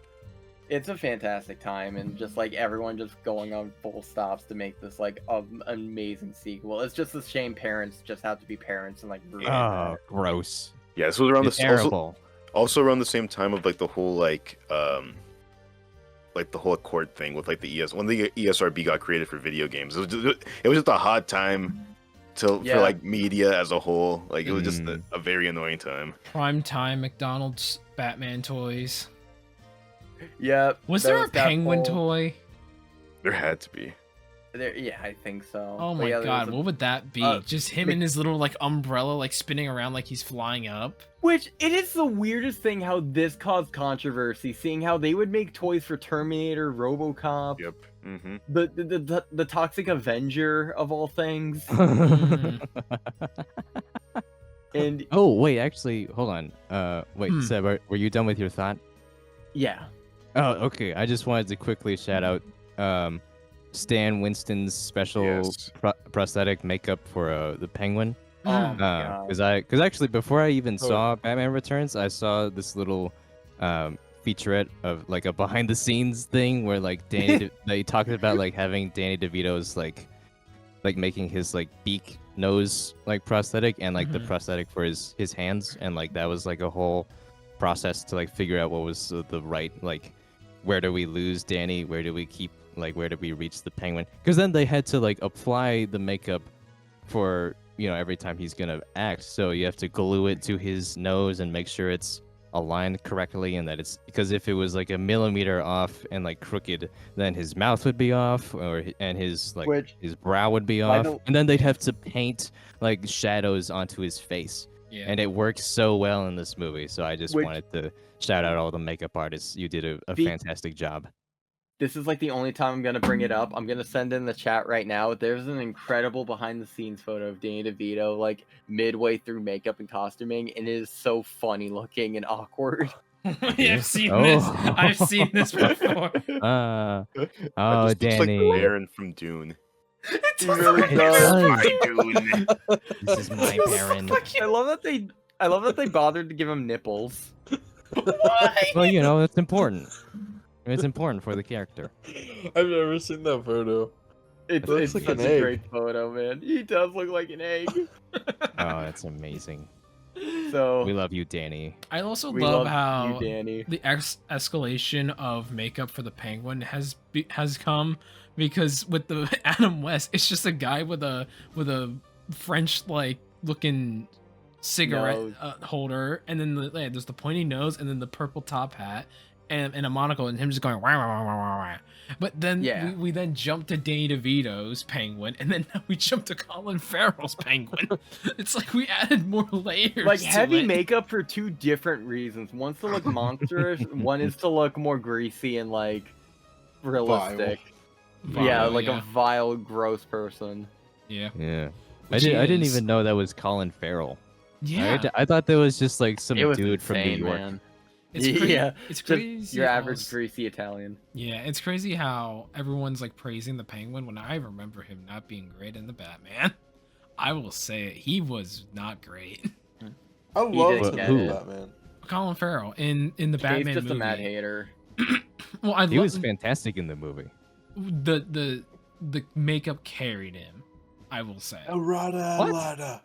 It's a fantastic time, and just like everyone just going on full stops to make this like amazing sequel. It's just a shame parents just have to be parents and like ruin Oh, that. gross. Yeah, this was around It's the also, terrible. also around the same time of like the whole like the whole Accord thing with like the when the ESRB got created for video games. It was just a hot time for Yeah. like media as a whole. Like it was just a very annoying time. Prime time McDonald's Batman toys. Yep. Was there a that penguin whole- toy? There had to be. Yeah, I think so. Oh But my yeah, there god, was a- what would that be? Just him in his little like umbrella, like spinning around like he's flying up. Which it is the weirdest thing how this caused controversy, seeing how they would make toys for Terminator, RoboCop, Yep. Mm-hmm. the Toxic Avenger of all things, Mm. and Oh, wait, actually, hold on. Wait, Hmm. Seb, were you done with your thought? yeah, Oh, okay. I just wanted to quickly shout out Stan Winston's special Yes. prosthetic makeup for the Penguin. Oh my god. Because actually before I even Oh. saw Batman Returns, I saw this little featurette of like a behind the scenes thing where like they talked about like having Danny DeVito's like making his like beak nose like prosthetic and like the prosthetic for his hands, and like that was like a whole process to like figure out what was the right, like where do we lose Danny, where do we keep, like where do we reach the Penguin, because then they had to like apply the makeup for, you know, every time he's gonna act, so you have to glue it to his nose and make sure it's aligned correctly, and that it's, because if it was like a millimeter off and like crooked, then his mouth would be off, and his like Which, his brow would be by off, the- and then they'd have to paint like shadows onto his face, Yeah. and it works so well in this movie. So I just Which- wanted to shout out all the makeup artists. You did a The- fantastic job. this is like the only time I'm gonna bring it up. I'm gonna send in the chat right now. There's an incredible behind the scenes photo of Danny DeVito like midway through makeup and costuming, and it is so funny looking and awkward. Yeah, I've seen this. Oh. I've seen this before. Oh, Just looks like the Danny. Baron from Dune. He really It does. does. This is my Baron. I love that they bothered to give him nipples. Well, you know, it's important. It's important for the character. I've never seen that photo. It's, looks it's like such an a egg. great photo, man. He does look like an egg. Oh, that's amazing. So We love you, Danny. I also we love love how you, Danny. the escalation of makeup for the Penguin has come, because with the Adam West, it's just a guy with a French like looking cigarette Nose. holder, and then there's the pointy nose, and then the purple top hat, and a monocle, and him just going wah, wah, wah, wah, wah, wah. But then Yeah. we then jump to Danny DeVito's Penguin, and then we jump to Colin Farrell's Penguin. It's like we added more layers. Like to heavy it. makeup for two different reasons. One's to look monstrous, one is to look more greasy and like realistic. Yeah, Vile, like a vile, gross person. yeah. Yeah. Which I didn't is- even know that was Colin Farrell. Yeah. I thought that was just like some It was dude from New insane, York. man. It's crazy. Yeah, It's Just crazy. your how average s- greasy Italian. Yeah, it's crazy how everyone's like praising the Penguin when I remember him not being great in the Batman. I will say it, he was not great. I love didn't him get in it. Batman. Colin Farrell in the Cade's Batman just movie. a mad hater. Well, I He love was fantastic in the movie. the makeup carried him. I will say. Errata, What? Lada.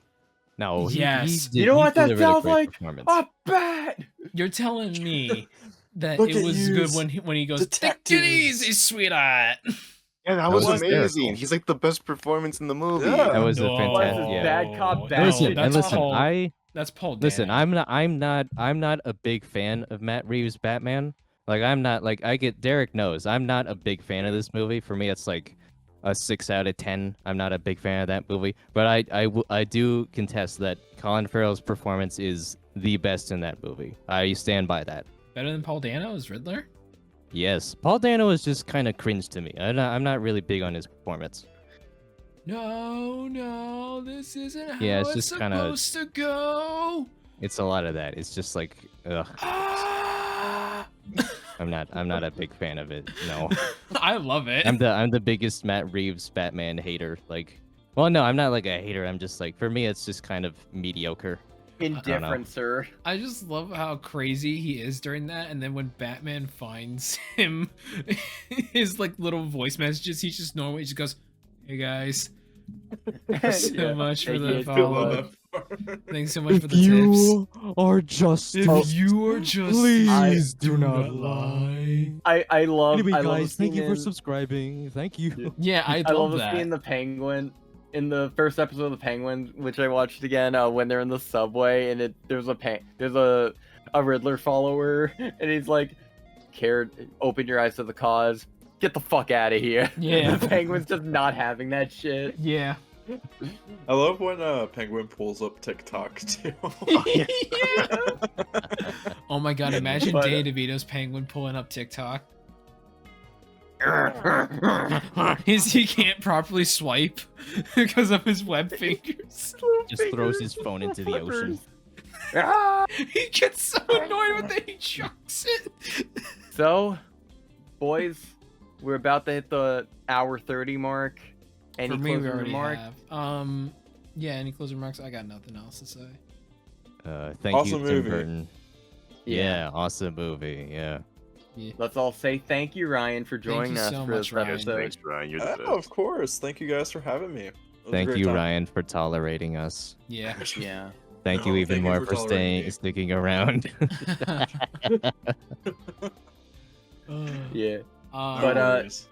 No, Yes. he You know he what that delivered a sounds great like? performance. A bat! You're telling me that Look it at was good yous, when he goes, "Take it detectives." easy, sweetheart." Yeah, that That was was amazing. hysterical. He's like the best performance in the movie. Yeah. That was a No. fantastic. Yeah. Bad cop, No, bad Listen, shit. and that's listen, Paul. That's Paul. Listen, Dano. I'm not a big fan of Matt Reeves' Batman. Like I'm not like Derek knows I'm not a big fan of this movie. For me, it's like a 6 out of 10. I'm not a big fan of that movie, but I do contest that Colin Farrell's performance is the best in that movie. I stand by that. better than Paul Dano as Riddler. Yes, Paul Dano is just kind of cringe to me. I'm not really big on his performance. No, this isn't how Yeah, it's, it's just kinda- supposed to go. It's a lot of that. It's just like, ugh, Ah! I'm not a big fan of it. No, I love it. I'm the biggest Matt Reeves Batman hater. Like, well, no, I'm not like a hater. I'm just like, for me, it's just kind of mediocre. Indifferent, sir. I just love how crazy he is during that, and then when Batman finds him, his like little voice messages, he just normally just goes, "Hey guys, thanks so Yeah. much for Hey, the kids, follow. Thanks so much for the tips. are just, If you are just please do not lie." I love. Anyway, I love guys, thank you for seeing- subscribing. Thank you. Yeah, I I love love that. seeing the Penguin in the first episode of the Penguin, which I watched again when they're in the subway, and there's a Riddler follower, and he's like, "Cared, open your eyes to the cause. Get the fuck out of here." Yeah. The Penguin's just not having that shit. Yeah. I love when Penguin pulls up TikTok too. Oh my god, imagine But, Danny DeVito's Penguin pulling up TikTok. He can't properly swipe because of his web fingers. Just throws his phone into the ocean. He gets so annoyed with it, he chucks it. So, boys, We're about to hit the hour 30 mark. Any For me, we closing already remarks? have. Yeah, any closing remarks? I got nothing else to say. Thank Awesome you, Tim movie. Burton. Yeah. Yeah, awesome movie. Yeah. Yeah. Let's all say thank you, Ryan, for joining you us so for much, this Ryan. episode. Thanks, Ryan. You're the Oh, best. of course. Thank you guys for having me. It was a Thank great you, time. Ryan, for tolerating us. Yeah. Yeah. Thank No, you even thank you more for for tolerating me. sticking around. Yeah. No But, worries.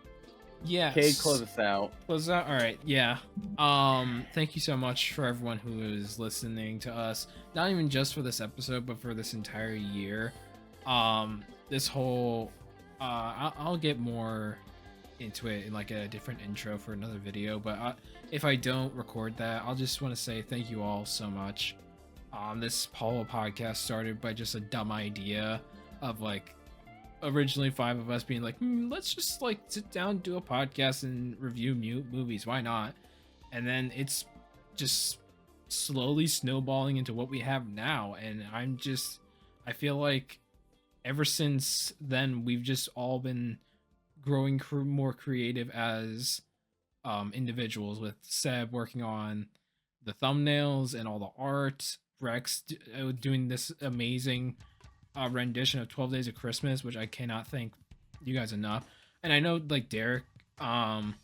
yeah. Cade, close us out. Close out. All right. Yeah. Thank you so much for everyone who is listening to us. Not even just for this episode, but for this entire year. This whole, I'll get more into it in like a different intro for another video. But if I don't record that, I'll just want to say thank you all so much. This whole podcast started by just a dumb idea of like originally 5 of us being like, let's just like sit down, do a podcast and review movies. Why not? And then it's just slowly snowballing into what we have now. And I feel like ever since then, we've just all been growing more creative as individuals, with Seb working on the thumbnails and all the art, Rex doing this amazing rendition of 12 Days of Christmas, which I cannot thank you guys enough. And I know like Derek hasn't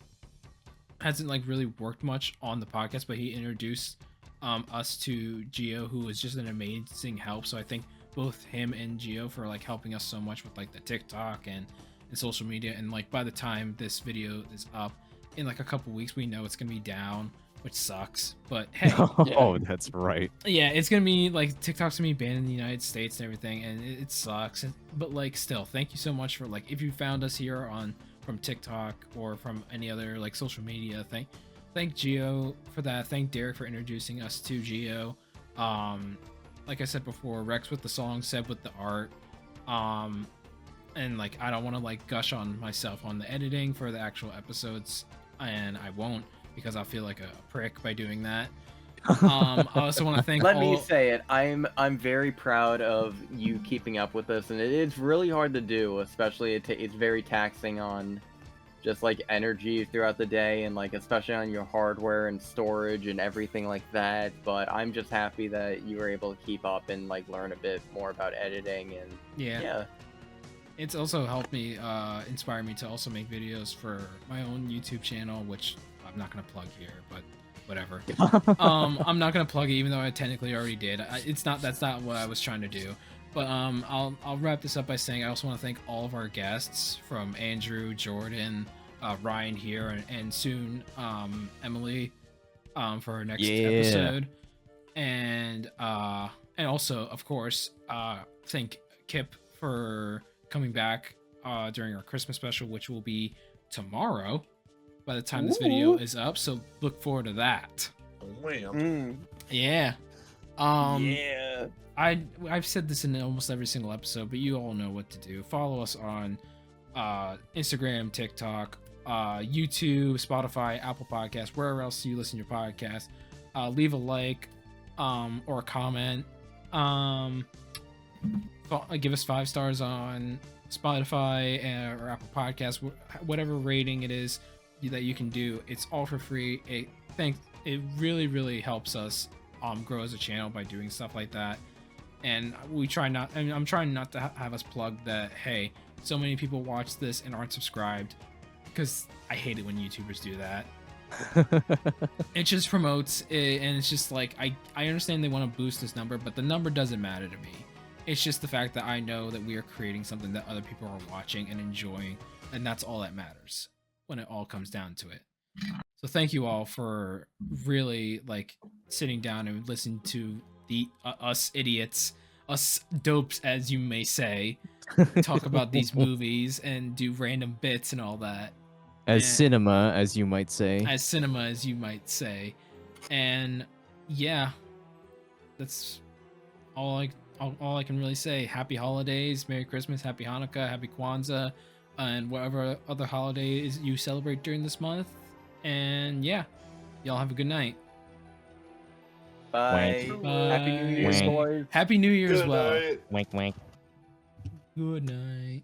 like really worked much on the podcast, but he introduced us to Gio, who was just an amazing help. So I think both him and Gio for like helping us so much with like the TikTok and social media. And like by the time this video is up in like a couple weeks, we know it's gonna be down, which sucks, but hey. Oh, that's right. Yeah, it's gonna be like TikTok's gonna be banned in the United States and everything, and it sucks. But like, still, thank you so much for like if you found us here from TikTok or from any other like social media. Thank Gio for that. Thank Derek for introducing us to Gio. Like I said before, Rex with the song, Seb with the art. And like I don't want to like gush on myself on the editing for the actual episodes, and I won't, because I'll feel like a prick by doing that. I also want to thank Let me say it. I'm very proud of you keeping up with this, and it's really hard to do, especially it's very taxing on just like energy throughout the day, and like especially on your hardware and storage and everything like that. But I'm just happy that you were able to keep up and like learn a bit more about editing, and yeah. It's also helped me inspire me to also make videos for my own YouTube channel, which I'm not gonna plug here, but whatever. I'm not gonna plug it, even though I technically already did. That's not what I was trying to do. But I'll wrap this up by saying I also want to thank all of our guests, from Andrew, Jordan, Ryan here, and soon Emily for our next episode. And also, of course, thank Kip for coming back during our Christmas special, which will be tomorrow by the time this video is up, so look forward to that. Yeah. Yeah. I've said this in almost every single episode, but you all know what to do. Follow us on Instagram, TikTok, YouTube, Spotify, Apple Podcasts, wherever else you listen to your podcast. Leave a like or a comment. Give us 5 stars on Spotify or Apple Podcasts, whatever rating it is that you can do. It's all for free. It really, really helps us grow as a channel by doing stuff like that. And I'm trying not to have us plug that, hey, so many people watch this and aren't subscribed, because I hate it when YouTubers do that. It just promotes it, and it's just like, I understand they want to boost this number, but the number doesn't matter to me. It's just the fact that I know that we are creating something that other people are watching and enjoying, and that's all that matters when it all comes down to it. So thank you all for really like sitting down and listening to the us idiots, us dopes, as you may say, talk about these movies and do random bits and all that. Cinema, as you might say. As cinema, as you might say. And yeah, that's all I can really say. Happy holidays, Merry Christmas, Happy Hanukkah, Happy Kwanzaa, and whatever other holidays you celebrate during this month. And yeah, y'all have a good night. Bye. Bye. Happy New Year's, Wink. boys. Happy New Year as well. Good night. Wink, wink. Good night.